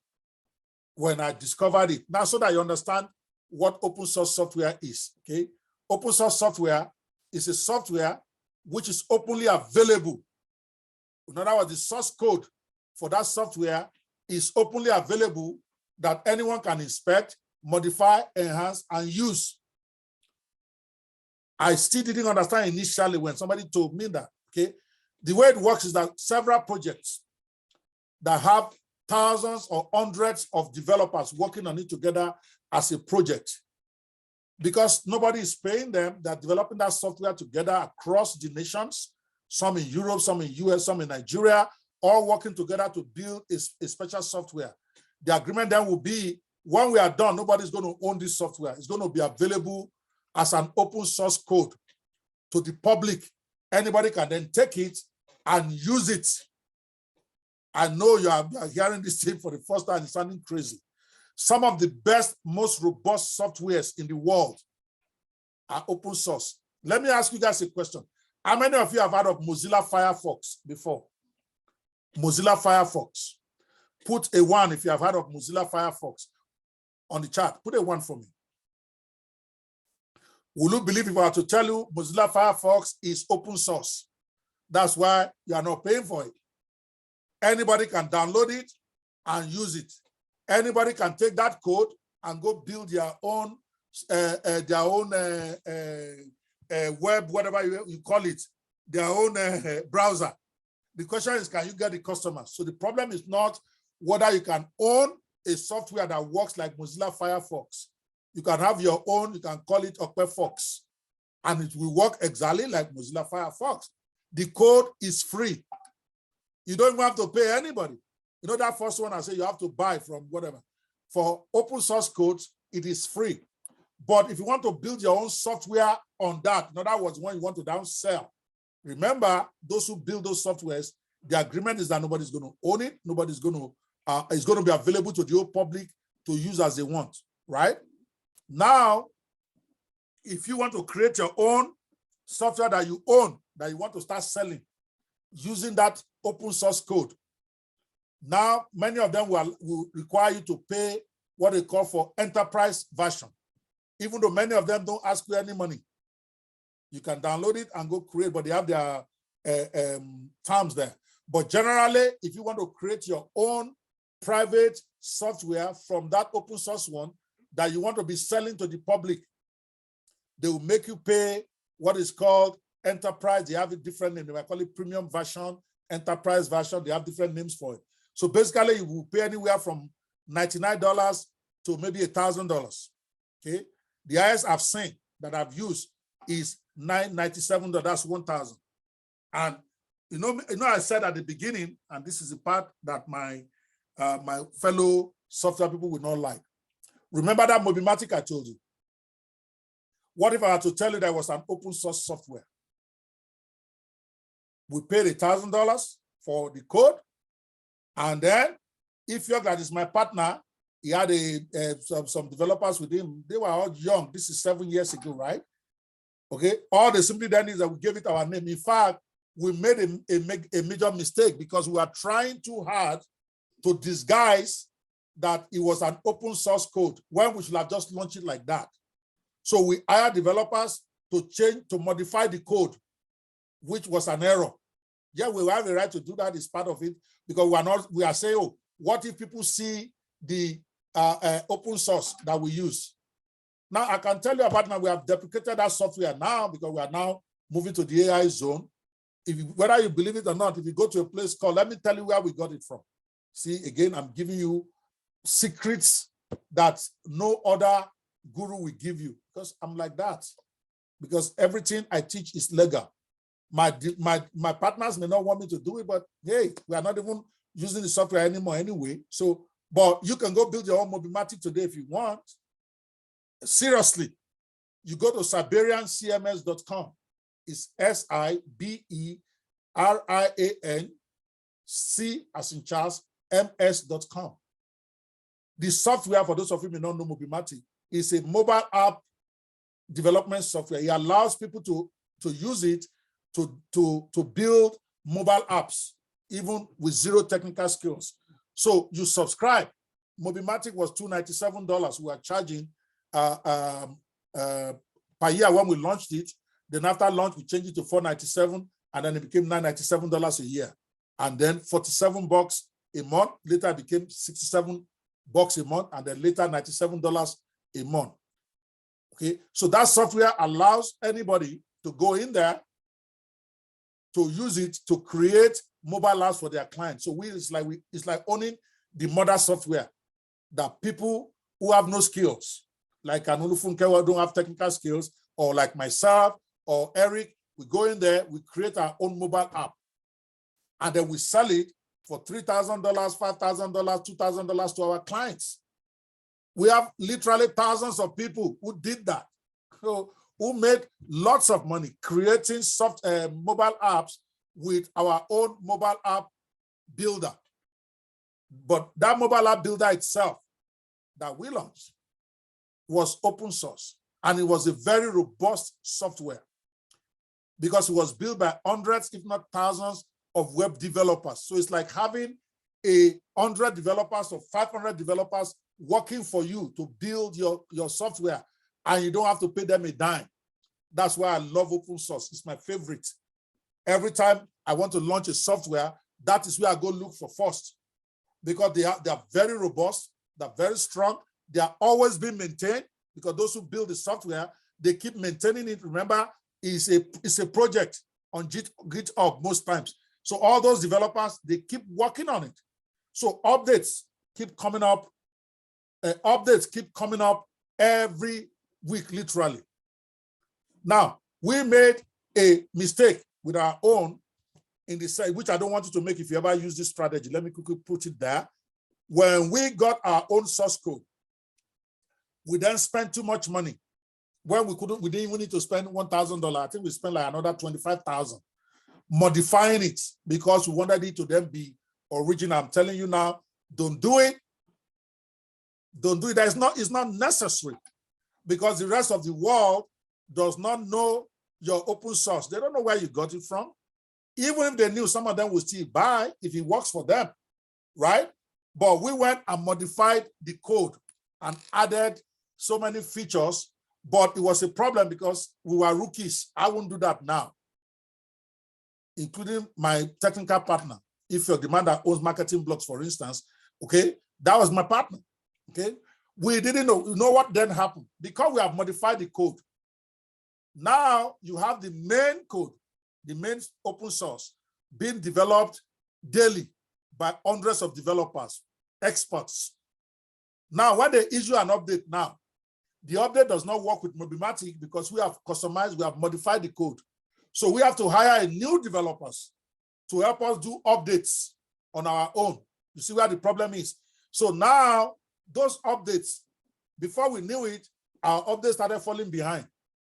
when I discovered it. Now, so that you understand what open source software is. Okay, open source software is a software which is openly available. In other words, the source code for that software is openly available, that anyone can inspect, modify, enhance, and use. I still didn't understand initially when somebody told me that. Okay, the way it works is that several projects that have thousands or hundreds of developers working on it together as a project, because nobody is paying them, they're developing that software together across the nations, some in Europe, some in US, some in Nigeria, all working together to build a special software. The agreement then will be, when we are done, nobody's going to own this software. It's going to be available as an open source code to the public. Anybody can then take it and use it. I know you are hearing this thing for the first time, it's sounding crazy. Some of the best, most robust softwares in the world are open source. Let me ask you guys a question. How many of you have heard of Mozilla Firefox before? Mozilla Firefox. Put a 1 if you have heard of Mozilla Firefox on the chat. Put a 1 for me. Will you believe if I were to tell you Mozilla Firefox is open source? That's why you are not paying for it. Anybody can download it and use it. Anybody can take that code and go build their own web, whatever you call it, their own browser. The question is, can you get the customers? So the problem is not whether you can own a software that works like Mozilla Firefox. You can have your own, you can call it OpeFox, and it will work exactly like Mozilla Firefox. The code is free. You don't even have to pay anybody. You know that first one I say you have to buy from whatever. For open source codes, it is free. But if you want to build your own software on that, in other words, when you want to downsell, remember, those who build those softwares, the agreement is that nobody's going to own it. Nobody's going to, it's going to be available to the whole public to use as they want, right? Now, if you want to create your own software that you own, that you want to start selling using that open source code, now many of them will require you to pay what they call for enterprise version. Even though many of them don't ask you any money, you can download it and go create, but they have their terms there. But generally, if you want to create your own private software from that open source one that you want to be selling to the public, they will make you pay what is called enterprise. They have a different name. They might call it premium version, enterprise version. They have different names for it. So basically, you will pay anywhere from $99 to maybe $1,000. Okay. The highest I've seen that I've used is $997. That's 1,000. And you know, I said at the beginning, and this is the part that my my fellow software people will not like. Remember that Mobimatic I told you? What if I had to tell you that was an open source software? We paid $1,000 for the code, and then if you're that is my partner, he had some developers with him. They were all young. This is 7 years ago, right? Okay. All they simply done is that we gave it our name. In fact, we made a major mistake because we are trying too hard to disguise that it was an open source code when we should have just launched it like that. So we hired developers to modify the code, which was an error. Yeah, we have the right to do that, is part of it, because we are saying, oh, what if people see the open source that we use? Now I can tell you about now, we have deprecated that software now because we are now moving to the AI zone. Whether you believe it or not, if you go to a place called, let me tell you where we got it from. See, again, I'm giving you secrets that no other guru will give you, because I'm like that. Because everything I teach is legal. My partners may not want me to do it, but hey, we are not even using the software anymore anyway. So, but you can go build your own Mobimatic today if you want. Seriously, you go to siberiancms.com. It's SIBERIANC as in Charles, MS.com. The software, for those of you who may not know Mobimatic, is a mobile app development software. It allows people to use it to build mobile apps, even with zero technical skills. So you subscribe. Mobimatic was $297. We are charging per year when we launched it. Then after launch, we changed it to $497, and then it became $997 a year. And then $47 a month. Later it became $67 a month, and then later $97 a month. Okay, so that software allows anybody to go in there to use it to create mobile apps for their clients. So it's like owning the mother software that people who have no skills, like Anulu Funkewa don't have technical skills, or like myself or Eric, we go in there, we create our own mobile app, and then we sell it for $3,000, $5,000, $2,000 to our clients. We have literally thousands of people who did that, who made lots of money creating mobile apps with our own mobile app builder. But that mobile app builder itself that we launched was open source, and it was a very robust software because it was built by hundreds, if not thousands, of web developers. So it's like having 100 developers or 500 developers working for you to build your software, and you don't have to pay them a dime. That's why I love open source. It's my favorite. Every time I want to launch a software, that is where I go look for first, because they are very robust, they're very strong, they are always being maintained, because those who build the software, they keep maintaining it. Remember, it's a project on GitHub most times. So all those developers, they keep working on it. So updates keep coming up. Every week, literally. Now, we made a mistake with our own in the site, which I don't want you to make if you ever use this strategy. Let me quickly put it there. When we got our own source code, we then spent too much money. When we didn't even need to spend $1,000. I think we spent like another $25,000 modifying it because we wanted it to then be original. I'm telling you now, don't do it. Don't do it. It's not necessary, because the rest of the world does not know your open source. They don't know where you got it from. Even if they knew, some of them will still buy if it works for them, right? But we went and modified the code and added so many features, but it was a problem because we were rookies. I won't do that now, including my technical partner. If you're the man that owns Marketing Blocks, for instance, okay, that was my partner, okay? We didn't know. You know what then happened? Because we have modified the code. Now you have the main code, the main open source, being developed daily by hundreds of developers, experts. Now, when they issue an update now, the update does not work with Mobimatic because we have customized, we have modified the code. So we have to hire new developers to help us do updates on our own. You see where the problem is? So now, those updates, before we knew it, our updates started falling behind.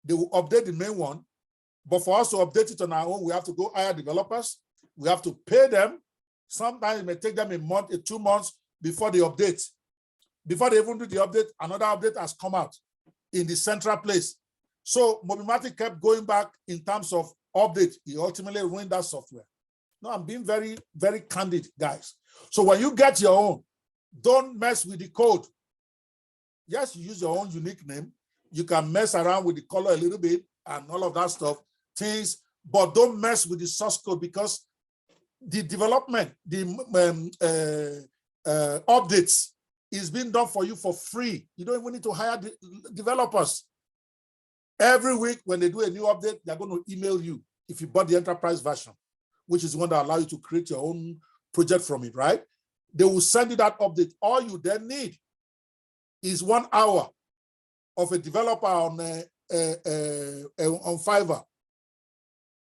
They will update the main one, but for us to update it on our own, we have to go hire developers. We have to pay them. Sometimes it may take them a month, 2 months before they update. Before they even do the update, another update has come out in the central place. So Mobimatic kept going back in terms of update. He ultimately ruined that software. No, I'm being very, very candid, guys. So when you get your own, don't mess with the code. Yes, you use your own unique name. You can mess around with the color a little bit and all of that stuff, but don't mess with the source code, because the development, the updates is being done for you for free. You don't even need to hire developers. Every week when they do a new update, they're going to email you if you bought the enterprise version, which is the one that allows you to create your own project from it, right? They will send you that update. All you then need is 1 hour of a developer on Fiverr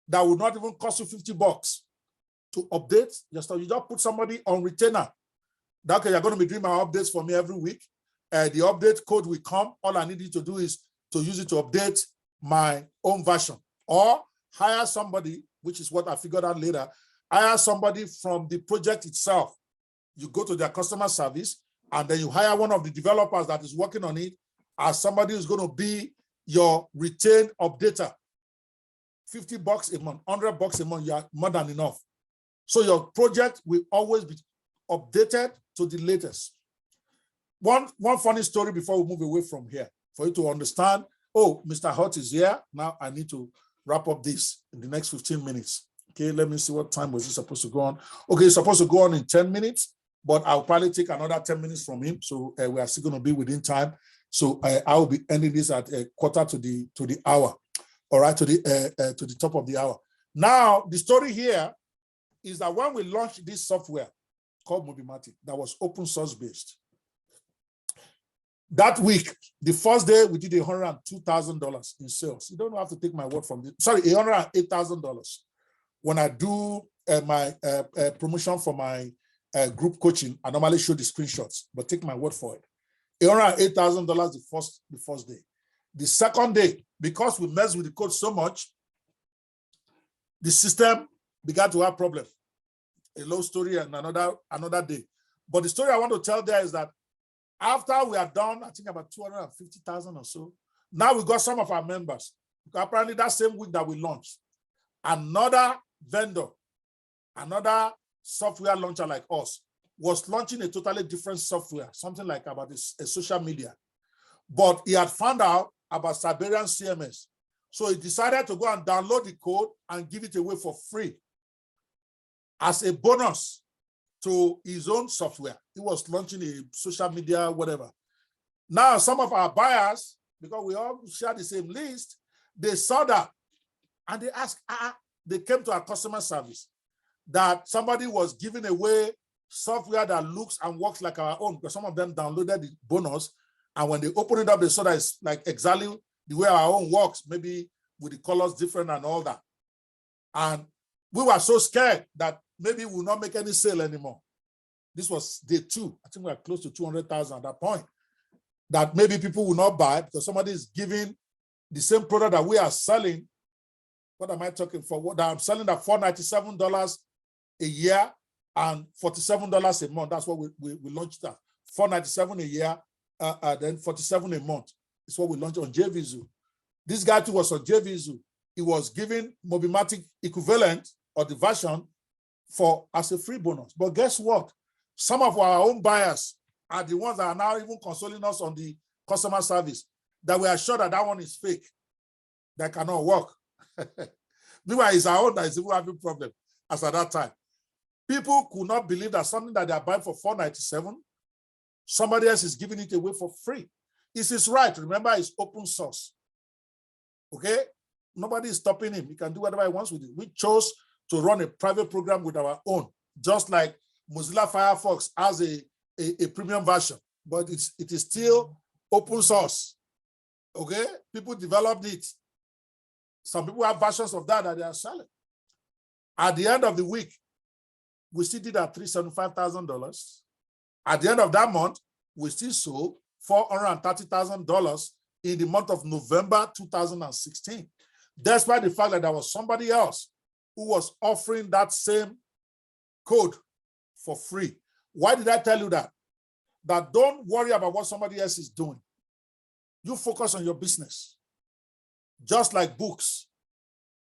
that will not even cost you $50 to update your stuff. You just put somebody on retainer. That, okay, you're going to be doing my updates for me every week. The update code will come. All I need you to do is to use it to update my own version, or hire somebody, which is what I figured out later. Hire somebody from the project itself. You go to their customer service, and then you hire one of the developers that is working on it as somebody who's going to be your retained updater. $50 a month, $100 a month, you are more than enough. So your project will always be updated to the latest. One funny story before we move away from here, for you to understand, oh, Mr. Hot is here. Now I need to wrap up this in the next 15 minutes. Okay, let me see, what time was it supposed to go on? Okay, it's supposed to go on in 10 minutes, but I'll probably take another 10 minutes from him. So we are still going to be within time. So I will be ending this at a quarter to the hour, all right, to the top of the hour. Now, the story here is that when we launched this software called Mobimatic, that was open source based, that week, the first day, we did $102,000 in sales. You don't have to take my word from this. Sorry, $108,000. When I do my promotion for my group coaching, I normally show the screenshots, but take my word for it. $108,000 the first day. The second day, because we messed with the code so much, the system began to have problems. A long story and another day. But the story I want to tell there is that after we are done, I think about 250,000 or so, now we got some of our members. Apparently that same week that we launched, another vendor, another software launcher like us, was launching a totally different software, something like about a social media. But he had found out about Siberian CMS. So he decided to go and download the code and give it away for free as a bonus to his own software. He was launching a social media, whatever. Now, some of our buyers, because we all share the same list, they saw that and they asked, they came to our customer service that somebody was giving away software that looks and works like our own, because some of them downloaded the bonus, and when they open it up, they saw that it's like exactly the way our own works, maybe with the colors different and all that. And we were so scared that maybe we'll not make any sale anymore. This was day 2. I think we are close to 200,000 at that point. That maybe people will not buy because somebody is giving the same product that we are selling. What am I talking for? What I'm selling at $497 a year and $47 a month. That's what we launched at. $497 a year, then $47 a month. It's what we launched on JVZoo. This guy too was on JVZoo. He was giving Mobimatic equivalent or the version as a free bonus. But guess what? Some of our own buyers are the ones that are now even consoling us on the customer service that we are sure that that one is fake, that cannot work. Meanwhile, it's our own that is even having problem as at that time. People could not believe that something that they are buying for $497, somebody else is giving it away for free. It's his right. Remember, it's open source. Okay? Nobody is stopping him. He can do whatever he wants with it. We chose to run a private program with our own, just like Mozilla Firefox has a premium version, but it is still open source. Okay? People developed it. Some people have versions of that they are selling. At the end of the week, we still did at $375,000. At the end of that month, we still sold $430,000 in the month of November 2016, despite the fact that there was somebody else who was offering that same code for free. Why did I tell you that? That don't worry about what somebody else is doing. You focus on your business. Just like books.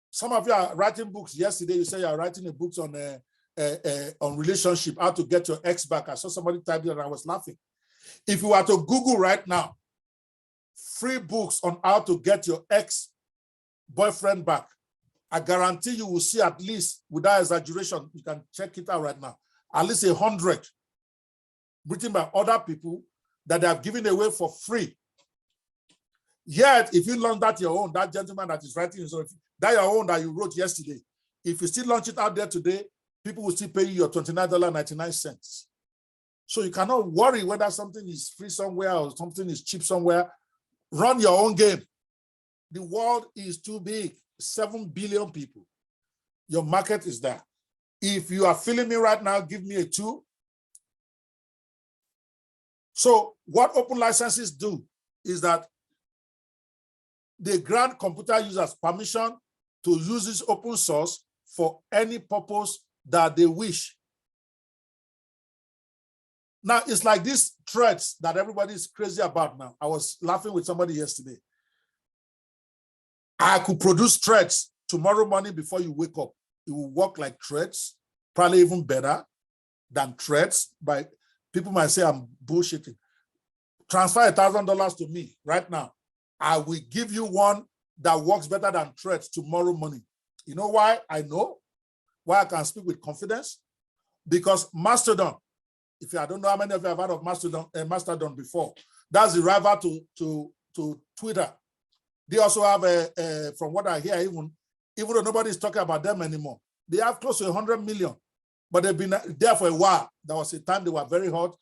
Some of you are writing books. Yesterday, you say you're writing a book on relationship, how to get your ex back. I saw somebody type it and I was laughing. If you were to Google right now, free books on how to get your ex-boyfriend back, I guarantee you will see at least, without exaggeration, you can check it out right now, at least 100 written by other people that they have given away for free. Yet, if you launch that your own, that gentleman that is writing, so that your own that you wrote yesterday, if you still launch it out there today, people will still pay you your $29.99. So you cannot worry whether something is free somewhere or something is cheap somewhere. Run your own game. The world is too big, 7 billion people. Your market is there. If you are feeling me right now, give me a 2. So what open licenses do is that they grant computer users permission to use this open source for any purpose that they wish. Now, it's like these threads that everybody is crazy about now. I was laughing with somebody yesterday. I could produce threads tomorrow morning before you wake up. It will work like threads, probably even better than threads. But people might say I'm bullshitting. Transfer $1,000 to me right now. I will give you one that works better than threads tomorrow morning. You know why I know? Why I can speak with confidence? Because Mastodon, if I don't know how many of you have heard of Mastodon before, that's the rival to Twitter. They also have from what I hear, even though nobody is talking about them anymore, they have close to 100 million, but they've been there for a while. There was a time they were very hot.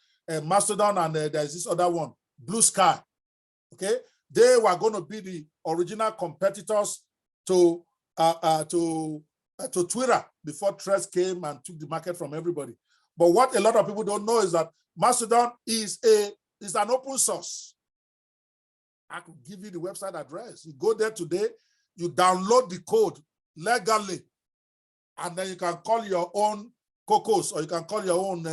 Mastodon and there's this other one, Blue Sky. Okay, they were going to be the original competitors to Twitter before Threads came and took the market from everybody. But what a lot of people don't know is that Mastodon is an open source. I could give you the website address. You go there today, you download the code legally, and then you can call your own Cocos, or you can call your own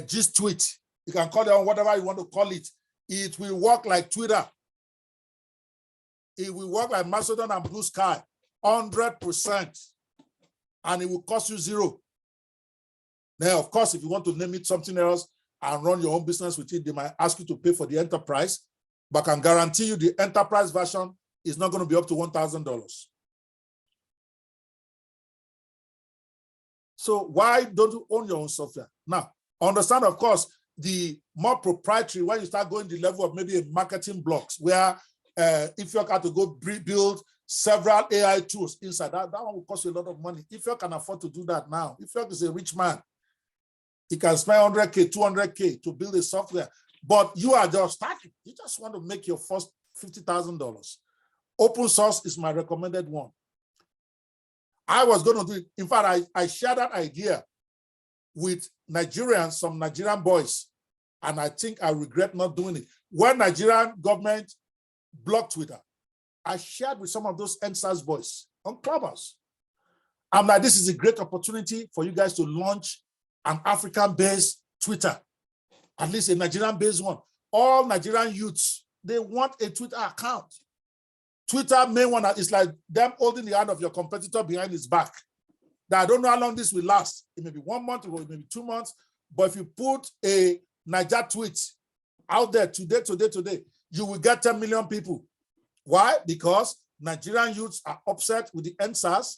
Gist tweet. You can call your own whatever you want to call it. It will work like Twitter. It will work like Mastodon and Blue Sky, 100%, and it will cost you $0. Now, of course, if you want to name it something else and run your own business with it, they might ask you to pay for the enterprise, but I can guarantee you the enterprise version is not going to be up to $1,000. So why don't you own your own software? Now, understand, of course, the more proprietary, when you start going the level of maybe a marketing blocks, where if you have to go build several AI tools inside, that one will cost you a lot of money. If you can afford to do that now, if you is a rich man, he can spend 100K, 200K to build a software, but you are just starting. You just want to make your first $50,000. Open source is my recommended one. I was going to do it. In fact, I shared that idea with Nigerians, some Nigerian boys, and I think I regret not doing it. When Nigerian government blocked Twitter, I shared with some of those NSAS boys on Clubhouse. I'm like, this is a great opportunity for you guys to launch an African-based Twitter, at least a Nigerian-based one. All Nigerian youths, they want a Twitter account. Twitter main one is like them holding the hand of your competitor behind his back. Now, I don't know how long this will last. It may be 1 month or it may be 2 months, but if you put a Niger tweet out there today, you will get 10 million people. Why? Because Nigerian youths are upset with the NSAS,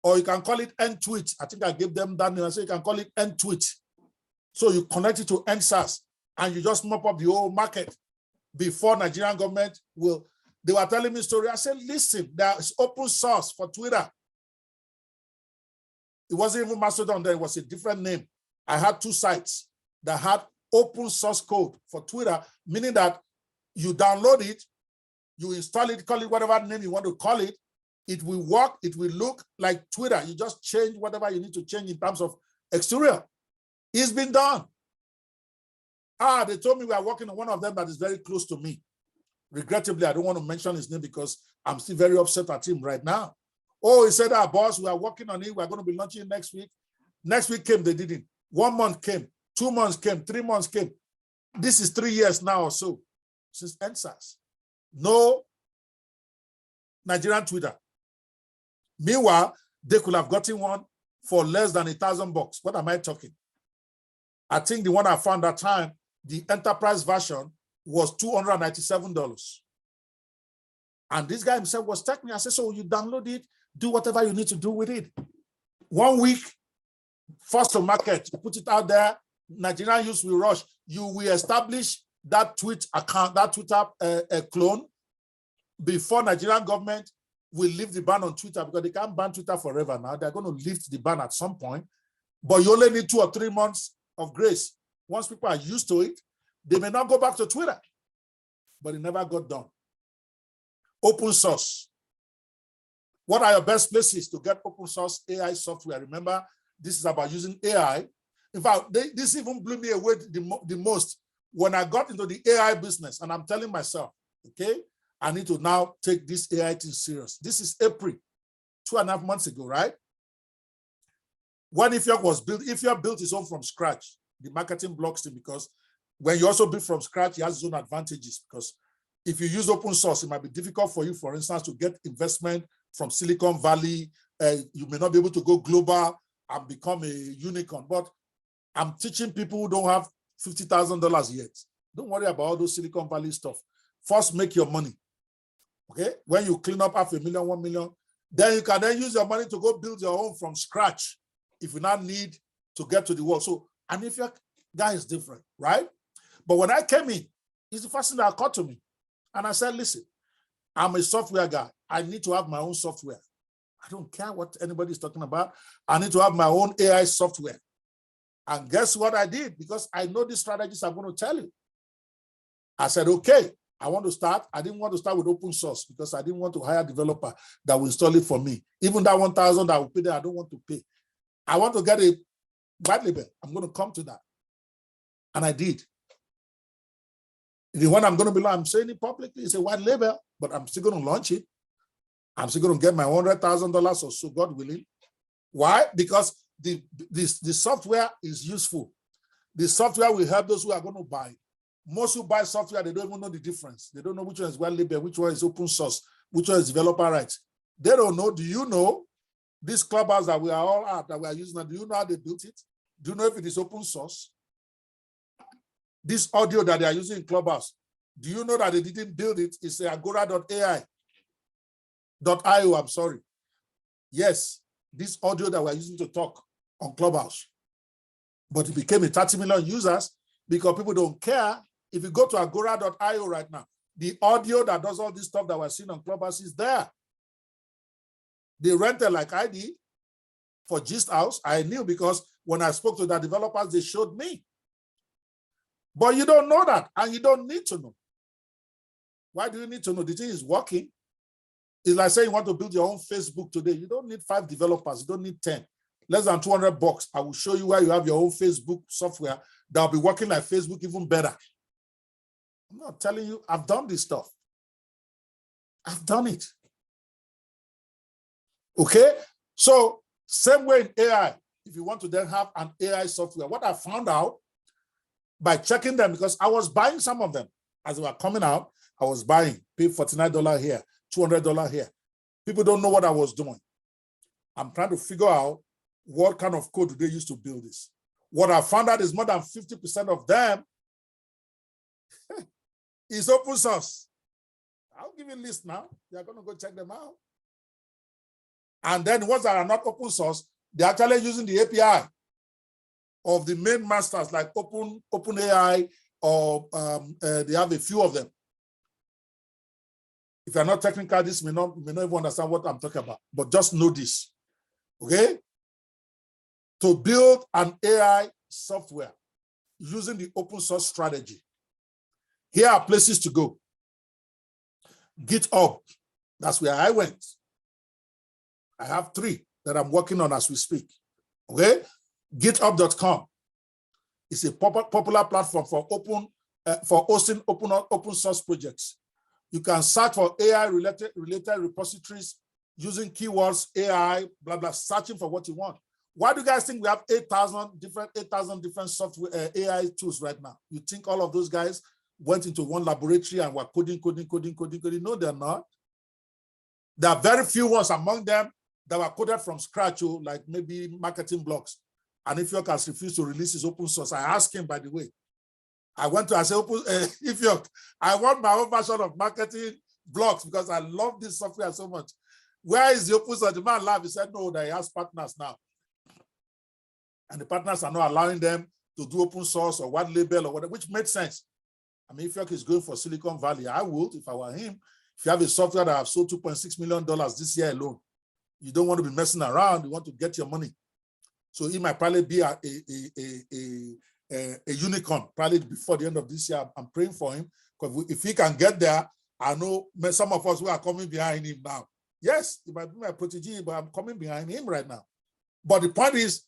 or you can call it N-tweet. I think I gave them that name. I said you can call it N-tweet. So you connect it to NSAS and you just mop up the whole market before Nigerian government will. They were telling me a story. I said, listen, there's open source for Twitter. It wasn't even Mastodon then, it was a different name. I had 2 sites that had open source code for Twitter, meaning that you download it, you install it, call it whatever name you want to call it. It will work, it will look like Twitter. You just change whatever you need to change in terms of exterior. It's been done. They told me we are working on one of them that is very close to me. Regrettably, I don't want to mention his name because I'm still very upset at him right now. Oh, he said, boss, we are working on it. We're going to be launching next week. Next week came, they didn't. 1 month came, 2 months came, 3 months came. This is 3 years now or so since NSAS. No Nigerian Twitter. Meanwhile, they could have gotten one for less than $1,000. What am I talking? I think the one I found that time, the enterprise version, was $297. And this guy himself was texting me. I said, so you download it, do whatever you need to do with it. 1 week, first to market, you put it out there, Nigerian youth will rush. You will establish that tweet account, that Twitter clone before Nigerian government will lift the ban on Twitter, because they can't ban Twitter forever now. They're going to lift the ban at some point, but you only need 2 or 3 months of grace. Once people are used to it, they may not go back to Twitter, but it never got done. Open source. What are your best places to get open source AI software? Remember, this is about using AI. In fact, this even blew me away the most when I got into the AI business, and I'm telling myself, okay, I need to now take this AI thing serious. This is April, 2.5 months ago, right? When Ifyok was built, Ifyok built his own from scratch, the marketing blocks thing, because when you also build from scratch, it has its own advantages, because if you use open source, it might be difficult for you, for instance, to get investment from Silicon Valley. You may not be able to go global and become a unicorn, but I'm teaching people who don't have $50,000 yet. Don't worry about all those Silicon Valley stuff. First, make your money. Okay, when you clean up $500,000, 1 million, then you can then use your money to go build your own from scratch if you not need to get to the world. So, and if your guy is different, right? But when I came in, it's the first thing that occurred to me. And I said, listen, I'm a software guy. I need to have my own software. I don't care what anybody is talking about. I need to have my own AI software. And guess what I did? Because I know the strategies I'm going to tell you. I said, okay, I want to start. I didn't want to start with open source because I didn't want to hire a developer that will install it for me. Even that 1,000 I will pay there, I don't want to pay. I want to get a white label. I'm going to come to that. And I did. The one I'm going to be, I'm saying it publicly, it's a white label, but I'm still going to launch it. I'm still going to get my $100,000 or so, God willing. Why? Because the software is useful. The software will help those who are going to buy. Most who buy software, they don't even know the difference. They don't know which one is white label, which one is open source, which one is developer rights. They don't know. Do you know this Clubhouse that we are all at, that we are using, do you know how they built it? Do you know if it is open source? This audio that they are using in Clubhouse, do you know that they didn't build it? It's agora.ai.io, I'm sorry. Yes, this audio that we're using to talk on Clubhouse. But it became a 30 million users because people don't care. If you go to agora.io right now, the audio that does all this stuff that we're seeing on Clubhouse is there. They rented like I did for Gist House. I knew because when I spoke to the developers, they showed me. But you don't know that, and you don't need to know. Why do you need to know? The thing is working. It's like saying you want to build your own Facebook today. You don't need 5 developers. You don't need 10. Less than $200. I will show you where you have your own Facebook software that will be working like Facebook even better. I'm not telling you, I've done this stuff. I've done it. Okay? So, same way in AI, if you want to then have an AI software, what I found out by checking them, because I was buying some of them as they were coming out, I was buying, pay $49 here, $200 here. People don't know what I was doing. I'm trying to figure out what kind of code do they use to build this. What I found out is more than 50% of them is open source. I'll give you a list now. You're going to go check them out. And then ones that are not open source, they're actually using the API of the main masters like OpenAI, or they have a few of them. If you're not technical, this may not even understand what I'm talking about, but just know this, okay? To build an AI software using the open source strategy, here are places to go. GitHub, that's where I went. I have 3 that I'm working on as we speak, okay? GitHub.com is a popular platform for hosting open source projects. You can search for AI related repositories using keywords, AI, blah, blah, searching for what you want. Why do you guys think we have 8,000 different software AI tools right now? You think all of those guys went into one laboratory and were coding? No, they're not. There are very few ones among them that were coded from scratch, like maybe marketing blocks. And if Ifyok has refused to release his open source, I asked him, by the way, I said, Ifyok, I want my own version of marketing blocks because I love this software so much. Where is the open source? The man laughed. He said, no, that he has partners now. And the partners are not allowing them to do open source or white label or whatever, which made sense. I mean, if York is going for Silicon Valley, I would if I were him. If you have a software that have sold $2.6 million this year alone, you don't want to be messing around. You want to get your money. So it might probably be a unicorn, probably before the end of this year. I'm praying for him, because if he can get there, I know some of us who are coming behind him now. Yes, he might be my protege, but I'm coming behind him right now. But the point is,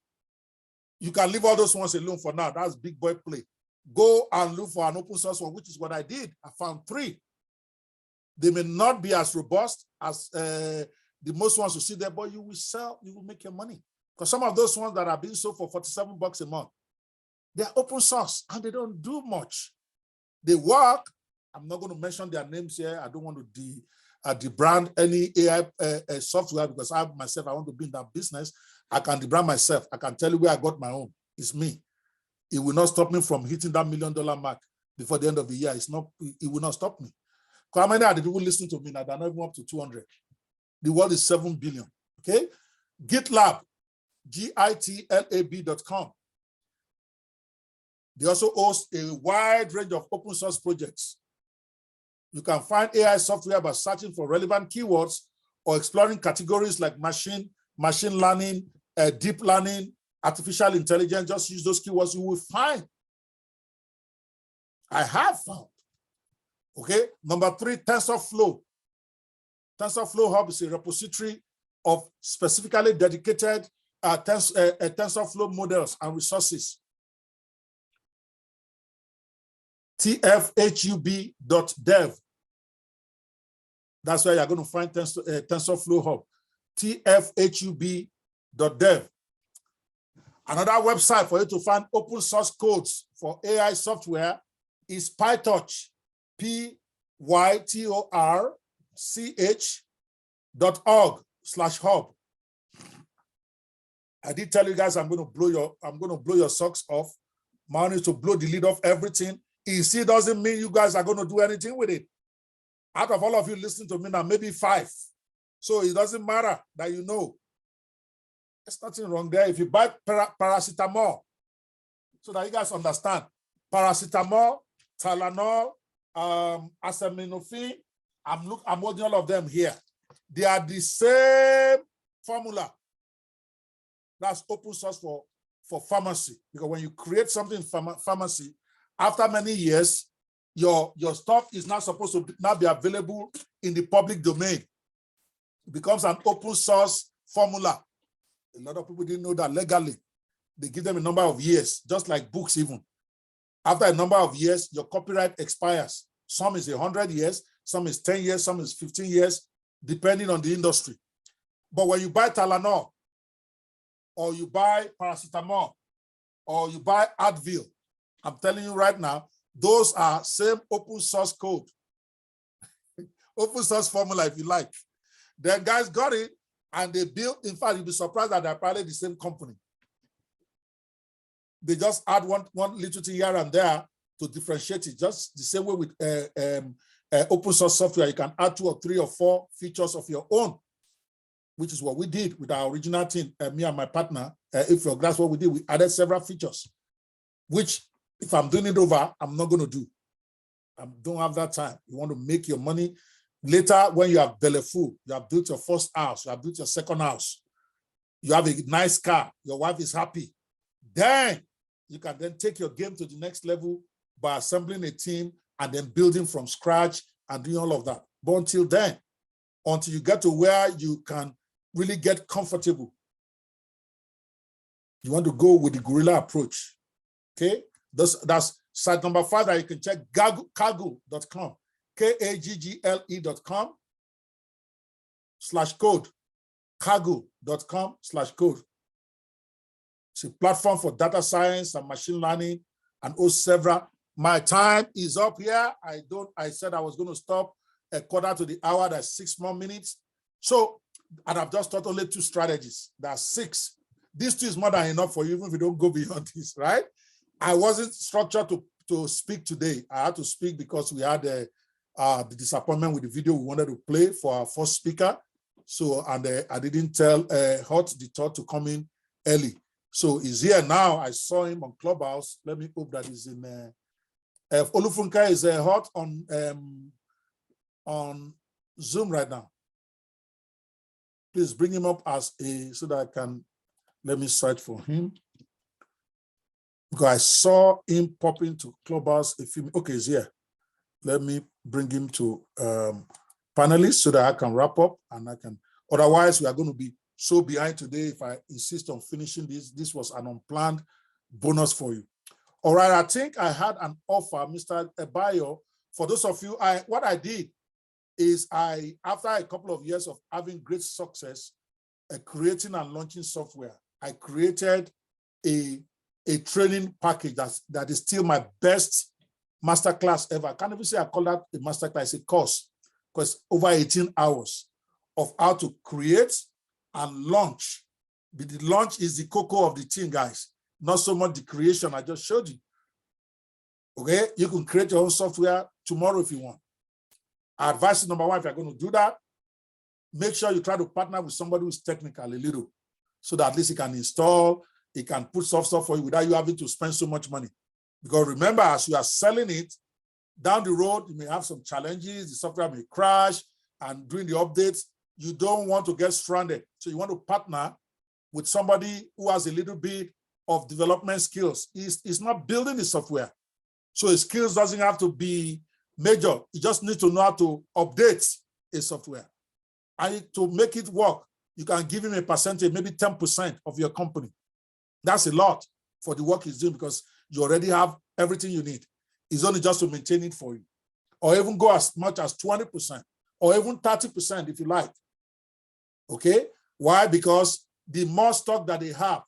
you can leave all those ones alone for now. That's big boy play. Go and look for an open source one, which is what I did. I found 3. They may not be as robust as the most ones you see there, but you will sell, you will make your money. Because some of those ones that are being sold for $47 a month, they're open source and they don't do much. They work. I'm not going to mention their names here. I don't want to debrand any AI software, because I myself, I want to be in that business. I can debrand myself. I can tell you where I got my own. It's me. It will not stop me from hitting that $1 million mark before the end of the year. It will not stop me. How many are the people listening to me now? They're not even up to 200. The world is 7 billion. Okay. GitLab, GITLAB.com. They also host a wide range of open source projects. You can find AI software by searching for relevant keywords or exploring categories like machine learning, deep learning, artificial intelligence. Just use those keywords, you will find. I have found. Okay. Number 3, TensorFlow. TensorFlow Hub is a repository of specifically dedicated TensorFlow models and resources. tfhub.dev. That's where you're going to find TensorFlow Hub. tfhub.dev. Another website for you to find open source codes for AI software is PyTorch, pytorch.org/hub. I did tell you guys I'm going to blow your socks off. My own is to blow the lid off everything. It still doesn't mean you guys are going to do anything with it. Out of all of you listening to me now, maybe 5. So it doesn't matter that you know. There's nothing wrong there. If you buy paracetamol, so that you guys understand, paracetamol, Tylenol, acetaminophen, I'm holding all of them here. They are the same formula. That's open source for pharmacy. Because when you create something in pharmacy, after many years, your stuff is not supposed to now be available in the public domain. It becomes an open source formula. A lot of people didn't know that legally. They give them a number of years, just like books even. After a number of years, your copyright expires. Some is 100 years, some is 10 years, some is 15 years, depending on the industry. But when you buy Tylenol, or you buy paracetamol, or you buy Advil, I'm telling you right now, those are same open source code. Open source formula, if you like. The guys got it, and they built, in fact, you'll be surprised that they're probably the same company. They just add one little thing here and there to differentiate it, just the same way with open source software. You can add 2 or 3 or 4 features of your own, which is what we did with our original team, me and my partner. That's what we did. We added several features, which if I'm doing it over, I'm not going to do. I don't have that time. You want to make your money later when you have belly full, you have built your first house, you have built your second house, you have a nice car, your wife is happy. Then you can then take your game to the next level by assembling a team and then building from scratch and doing all of that. But until then, until you get to where you can really get comfortable, you want to go with the guerrilla approach. Okay, that's site number 5 that you can check, kaggle.com, kaggle.com/code, kaggle.com/code. It's a platform for data science and machine learning and several. My time is up here. I said I was going to stop a quarter to the hour. That's 6 more minutes. So, and I've just taught only 2 strategies. That's 6. This 2 is more than enough for you, even if you don't go beyond this, right? I wasn't structured to speak today. I had to speak because we had the disappointment with the video we wanted to play for our first speaker. So, and I didn't tell Hot the Thought to come in early. So he's here now. I saw him on Clubhouse. Let me hope that he's in. Olufunka is hot on Zoom right now. Please bring him up as a, so that I can, let me search for him. Because I saw him pop into Clubhouse a few, okay, he's here. Let me bring him to panelists so that I can wrap up and I can, otherwise we are going to be so behind today if I insist on finishing this. This was an unplanned bonus for you. All right, I think I had an offer, Mr. Ebayo. For those of you, what I did is after a couple of years of having great success, creating and launching software, I created a training package that is still my best masterclass ever. I can't even say I call that a masterclass, it's a course, because over 18 hours of how to create and launch. But the launch is the cocoa of the thing, guys, not so much the creation I just showed you. Okay, you can create your own software tomorrow if you want. Advice number one, if you're going to do that, make sure you try to partner with somebody who's technical a little, so that at least he can install, he can put software for you without you having to spend so much money. Because remember, as you are selling it, down the road, you may have some challenges, the software may crash, and doing the updates, you don't want to get stranded. So you want to partner with somebody who has a little bit of development skills. He's not building the software, so his skills doesn't have to be major. You just need to know how to update a software. And to make it work, you can give him a percentage, maybe 10% of your company. That's a lot for the work he's doing, because you already have everything you need. It's only just to maintain it for you. Or even go as much as 20%, or even 30% if you like. Okay? Why? Because the more stock that they have,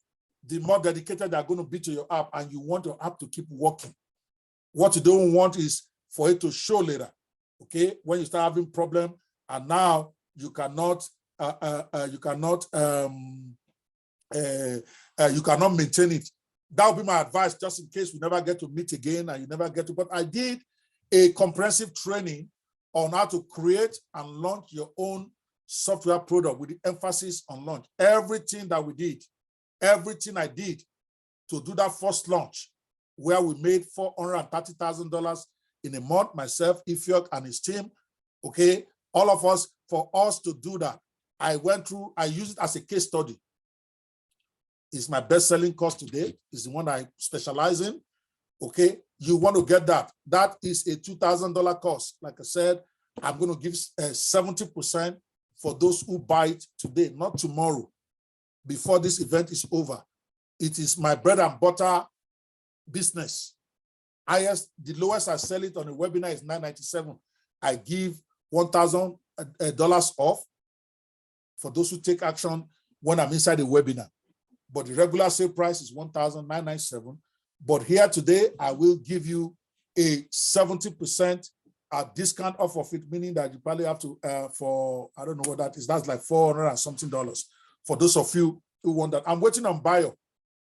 the more dedicated they're going to be to your app, and you want your app to keep working. What you don't want is for it to show later, okay? When you start having problem, and now you cannot maintain it. That would be my advice, just in case we never get to meet again and you never get to. But I did a comprehensive training on how to create and launch your own software product with the emphasis on launch. Everything that we did, everything I did to do that first launch, where we made $430,000 in a month, myself, Ifyok, and his team, okay? All of us, for us to do that, I used it as a case study. It's my best-selling course today. It's the one I specialize in, okay? You want to get that. That is a $2,000 course. Like I said, I'm going to give 70% for those who buy it today, not tomorrow, before this event is over. It is my bread and butter business. The lowest I sell it on a webinar is $997. I give $1,000 off for those who take action when I'm inside the webinar. But the regular sale price is $1,997. But here today, I will give you a 70% discount off of it, meaning that you probably have to, for, I don't know what that is, that's like $400 and something. For those of you who want that. I'm waiting on Bio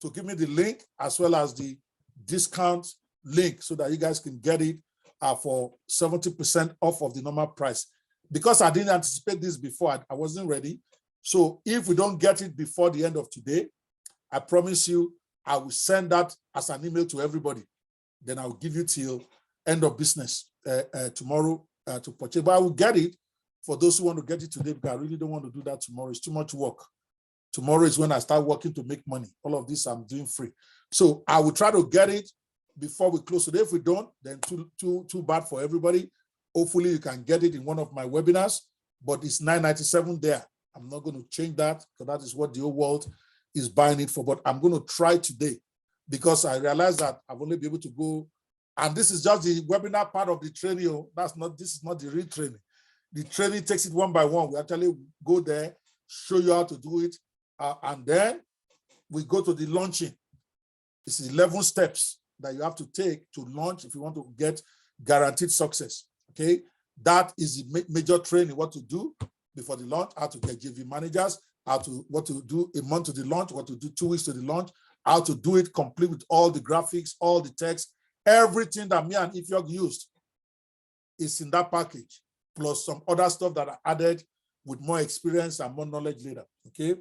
to give me the link as well as the discount link so that you guys can get it for 70% off of the normal price. Because I didn't anticipate this before, I wasn't ready. So if we don't get it before the end of today, I promise you, I will send that as an email to everybody. Then I'll give you till end of business tomorrow to purchase. But I will get it for those who want to get it today, because I really don't want to do that tomorrow. It's too much work. Tomorrow is when I start working to make money. All of this I'm doing free. So I will try to get it before we close today. If we don't, then too bad for everybody. Hopefully you can get it in one of my webinars, but it's $997 there. I'm not going to change that, because that is what the whole world is buying it for. But I'm going to try today, because I realize that I've only been able to go, and this is just the webinar part of the training. This is not the real training. The training takes it one by one. We actually go there, show you how to do it, and then we go to the launching. It's 11 steps that you have to take to launch if you want to get guaranteed success. Okay, that is the major training: what to do before the launch, how to get JV managers, what to do a month to the launch, what to do 2 weeks to the launch, how to do it complete with all the graphics, all the text, everything that me and Ifyok used is in that package, plus some other stuff that I added with more experience and more knowledge later. Okay.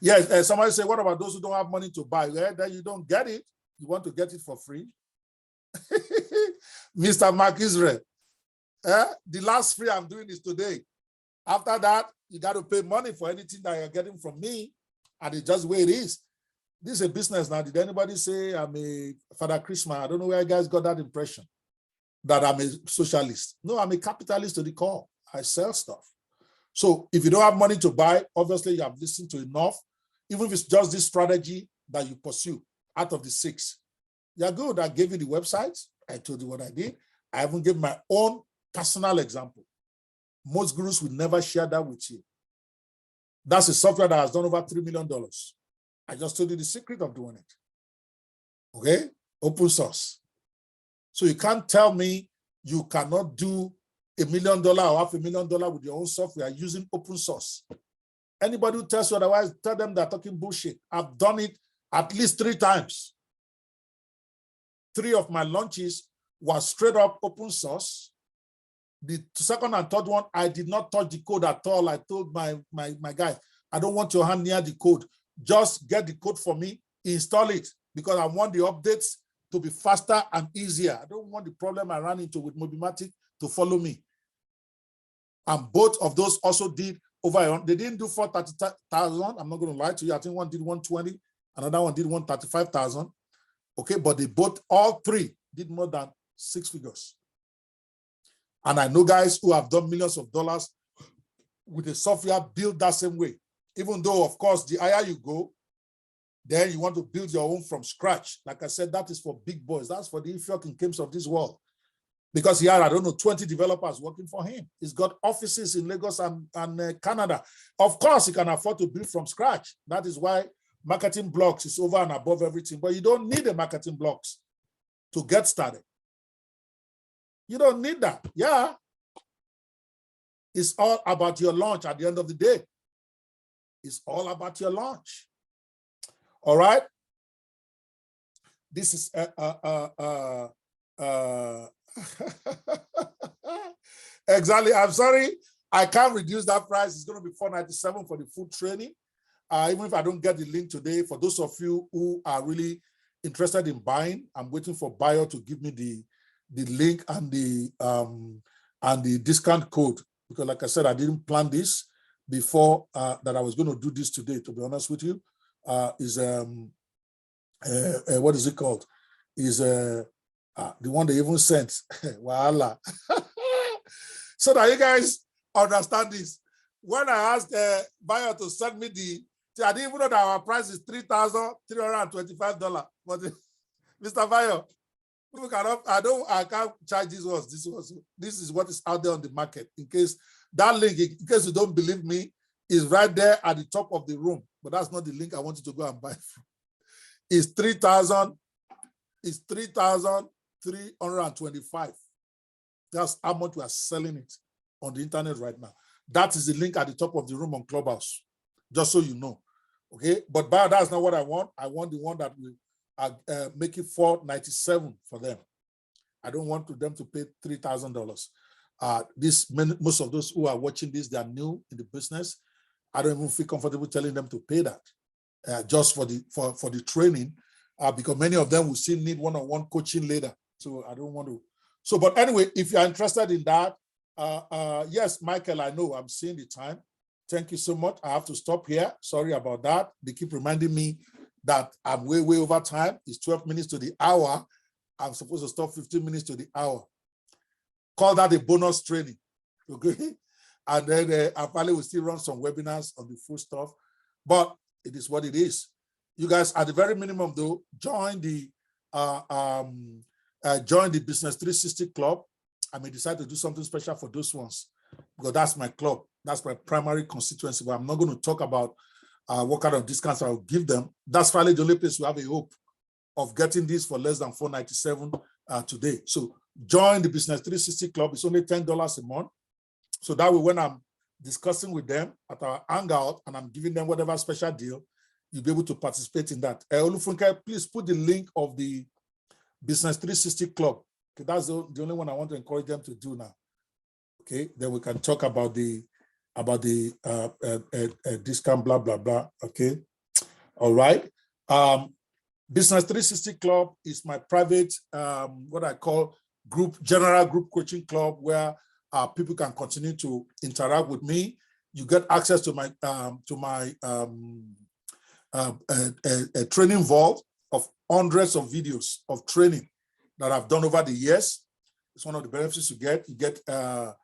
Yes, somebody say, what about those who don't have money to buy? Well, then you don't get it. You want to get it for free. Mr. Mark Israel, the last free I'm doing is today. After that, you got to pay money for anything that you're getting from me, and it's just the way it is. This is a business now. Did anybody say I'm a Father Christmas? I don't know where you guys got that impression, that I'm a socialist. No, I'm a capitalist to the core. I sell stuff. So if you don't have money to buy, obviously you have listened to enough. Even if it's just this strategy that you pursue out of the 6. You're good. I gave you the website. I told you what I did. I even gave my own personal example. Most gurus will never share that with you. That's a software that has done over $3 million. I just told you the secret of doing it. Okay? Open source. So you can't tell me you cannot do $1 million or $500,000 with your own software using open source. Anybody who tells you otherwise, tell them they're talking bullshit. I've done it at least 3 times. 3 of my launches were straight up open source. The second and third one, I did not touch the code at all. I told my guy, I don't want your hand near the code. Just get the code for me, install it, because I want the updates to be faster and easier. I don't want the problem I ran into with Mobimatic to follow me. And both of those also did over, they didn't do 430,000. I'm not going to lie to you. I think one did 120, another one did 135,000. Okay, but they both, all 3 did more than 6 figures. And I know guys who have done millions of dollars with a software built that same way. Even though, of course, the higher you go, then you want to build your own from scratch. Like I said, that is for big boys. That's for the Ifyok and Kims of this world. Because he had, I don't know, 20 developers working for him. He's got offices in Lagos and Canada. Of course, he can afford to build from scratch. That is why marketing blocks is over and above everything. But you don't need a marketing blocks to get started. You don't need that. Yeah. It's all about your launch at the end of the day. It's all about your launch. All right. This is exactly. I'm sorry. I can't reduce that price. It's going to be $497 for the full training. Even if I don't get the link today, for those of you who are really interested in buying, I'm waiting for Bayo to give me the link and the discount code, because like I said, I didn't plan this before that I was going to do this today, to be honest with you. What is it called? Is the one they even sent. Voila. So that you guys understand this. When I asked Bayo to send me I didn't even know that our price is $3,325. But Mr. Bayo, I can't charge this was. This is what is out there on the market. In case that link, in case you don't believe me, is right there at the top of the room. But that's not the link I want you to go and buy from. It's $3,325. That's how much we are selling it on the internet right now. That is the link at the top of the room on Clubhouse, just so you know. Okay, but that's not what I want. I want the one that will make it $497 for them. I don't want them to pay $3,000. Most of those who are watching this, they are new in the business. I don't even feel comfortable telling them to pay that just for the training, because many of them will still need one-on-one coaching later. So I don't want to. So, but anyway, if you are interested in that, yes, Michael, I know I'm seeing the time. Thank you so much. I have to stop here. Sorry about that. They keep reminding me that I'm way over time. It's 12 minutes to the hour. I'm supposed to stop 15 minutes to the hour. Call that a bonus training, okay? And then I probably will still run some webinars on the full stuff, but it is what it is. You guys, at the very minimum though, join the Business 360 Club. I may decide to do something special for those ones, because that's my club. That's my primary constituency, but I'm not going to talk about what kind of discounts I'll give them. That's probably the only place we have a hope of getting this for less than $497 today. So join the Business 360 Club. It's only $10 a month. So that way, when I'm discussing with them at our hangout and I'm giving them whatever special deal, you'll be able to participate in that. Olufunke, please put the link of the Business 360 Club. Okay, that's the only one I want to encourage them to do now. Okay, then we can talk about the about the discount, blah, blah, blah. Okay. All right. Business 360 Club is my private, what I call general group coaching club, where people can continue to interact with me. You get access to my training vault of hundreds of videos of training that I've done over the years. It's one of the benefits you get. You get a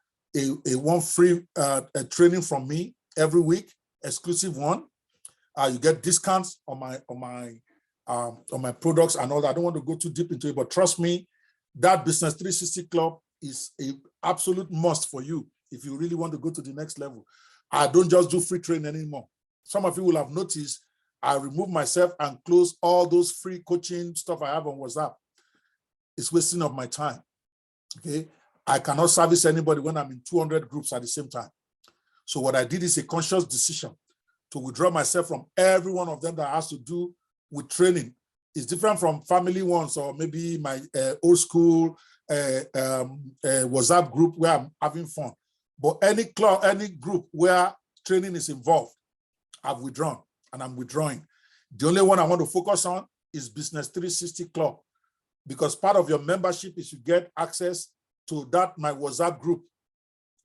one free training from me every week, exclusive one. You get discounts on my products and all that. I don't want to go too deep into it, but trust me, that Business 360 Club is an absolute must for you if you really want to go to the next level. I don't just do free training anymore. Some of you will have noticed I remove myself and close all those free coaching stuff I have on WhatsApp. It's wasting of my time. Okay, I cannot service anybody when I'm in 200 groups at the same time. So what I did is a conscious decision to withdraw myself from every one of them that has to do with training. It's different from family ones or maybe my old school WhatsApp group where I'm having fun. But any club, any group where training is involved, I've withdrawn and I'm withdrawing. The only one I want to focus on is Business 360 Club, because part of your membership is you get access to that, my WhatsApp group,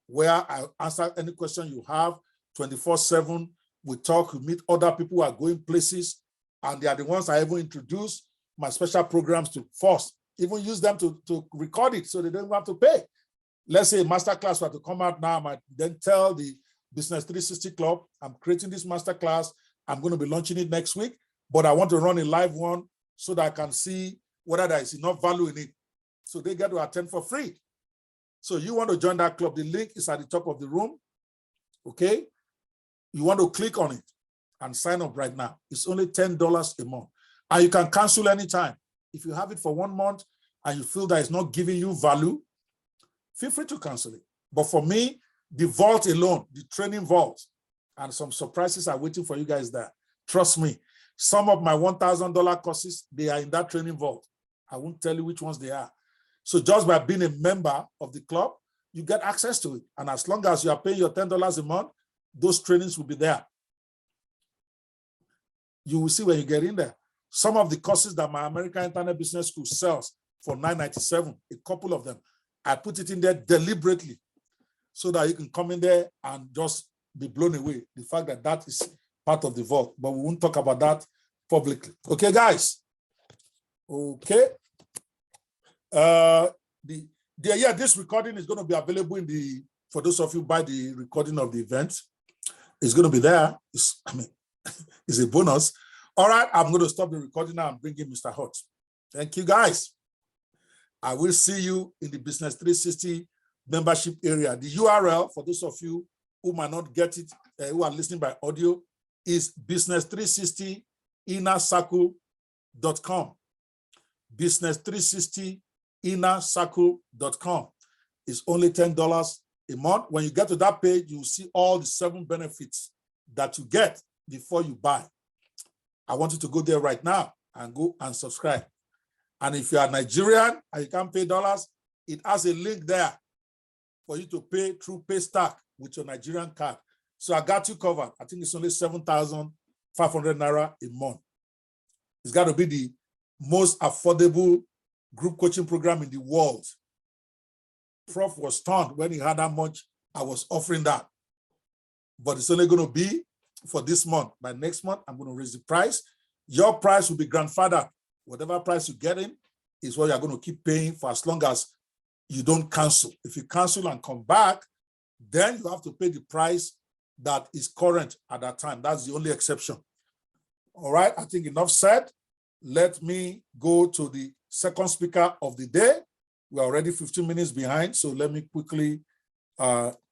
where I answer any question you have 24/7. We talk, we meet other people who are going places, and they are the ones I even introduce my special programs to first, even use them to record it so they don't have to pay. Let's say a masterclass were to come out now, I might then tell the Business 360 Club, I'm creating this masterclass, I'm going to be launching it next week, but I want to run a live one so that I can see whether there is enough value in it. So they get to attend for free. So you want to join that club, the link is at the top of the room, okay? You want to click on it and sign up right now. It's only $10 a month. And you can cancel anytime. If you have it for 1 month and you feel that it's not giving you value, feel free to cancel it. But for me, the vault alone, the training vault, and some surprises are waiting for you guys there. Trust me, some of my $1,000 courses, they are in that training vault. I won't tell you which ones they are. So just by being a member of the club, you get access to it. And as long as you are paying your $10 a month, those trainings will be there. You will see when you get in there. Some of the courses that my American Internet Business School sells for $9.97, a couple of them, I put it in there deliberately so that you can come in there and just be blown away. The fact that that is part of the vault, but we won't talk about that publicly. Okay, guys? Okay. This recording is going to be available for those of you who buy the recording of the event. It's going to be there. It's a bonus. All right, I'm going to stop the recording now and bring in Mr. Hot. Thank you, guys. I will see you in the Business 360 membership area. The URL, for those of you who might not get it, who are listening by audio, is business360innercircle.com. business360innercircle.com. It's only $10 a month. When you get to that page, you'll see all the 7 benefits that you get before you buy. I want you to go there right now and go and subscribe. And if you are Nigerian and you can't pay dollars, it has a link there for you to pay through Paystack with your Nigerian card. So I got you covered. I think it's only 7,500 Naira a month. It's got to be the most affordable group coaching program in the world. Prof was stunned when he heard how much I was offering that. But it's only going to be for this month. By next month, I'm going to raise the price. Your price will be grandfathered. Whatever price you get in is what you're going to keep paying for as long as you don't cancel. If you cancel and come back, then you have to pay the price that is current at that time. That's the only exception. All right, I think enough said. Let me go to the second speaker of the day. We're already 15 minutes behind, so let me quickly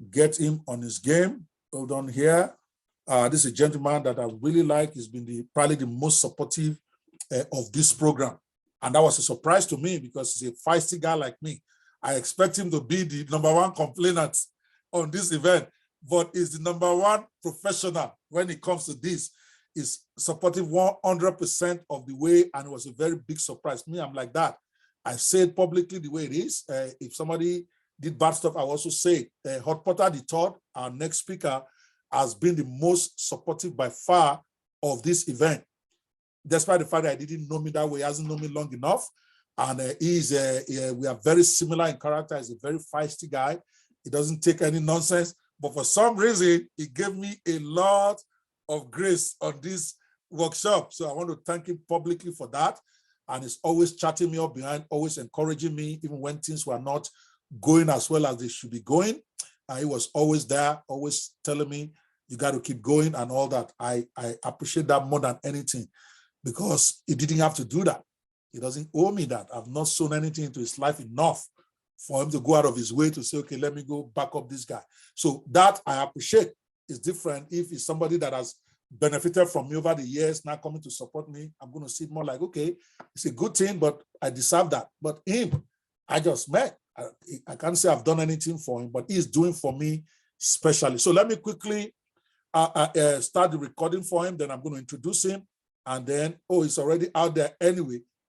get him on his game. Hold on here. This is a gentleman that I really like. He's been probably the most supportive of this program. And that was a surprise to me because he's a feisty guy like me. I expect him to be the #1 complainant on this event, but he's the #1 professional when it comes to this. He's supportive 100% of the way, and it was a very big surprise. Me, I'm like that. I say it publicly the way it is. If somebody did bad stuff, I also say Hot Potter the Third, our next speaker, has been the most supportive by far of this event. Despite the fact that he didn't know me that way, he hasn't known me long enough. And we are very similar in character. He's a very feisty guy. He doesn't take any nonsense. But for some reason, he gave me a lot of grace on this workshop. So I want to thank him publicly for that. And he's always chatting me up behind, always encouraging me, even when things were not going as well as they should be going. He was always there, always telling me, you got to keep going and all that. I appreciate that more than anything, because he didn't have to do that. He doesn't owe me that. I've not sown anything into his life enough for him to go out of his way to say, okay, let me go back up this guy. So that I appreciate. Is different if it's somebody that has benefited from me over the years, now coming to support me. I'm going to see it more like, okay, it's a good thing, but I deserve that. But him, I just met. I can't say I've done anything for him, but he's doing for me specially. So let me quickly start the recording for him. Then I'm going to introduce him. And then, oh, it's already out there anyway.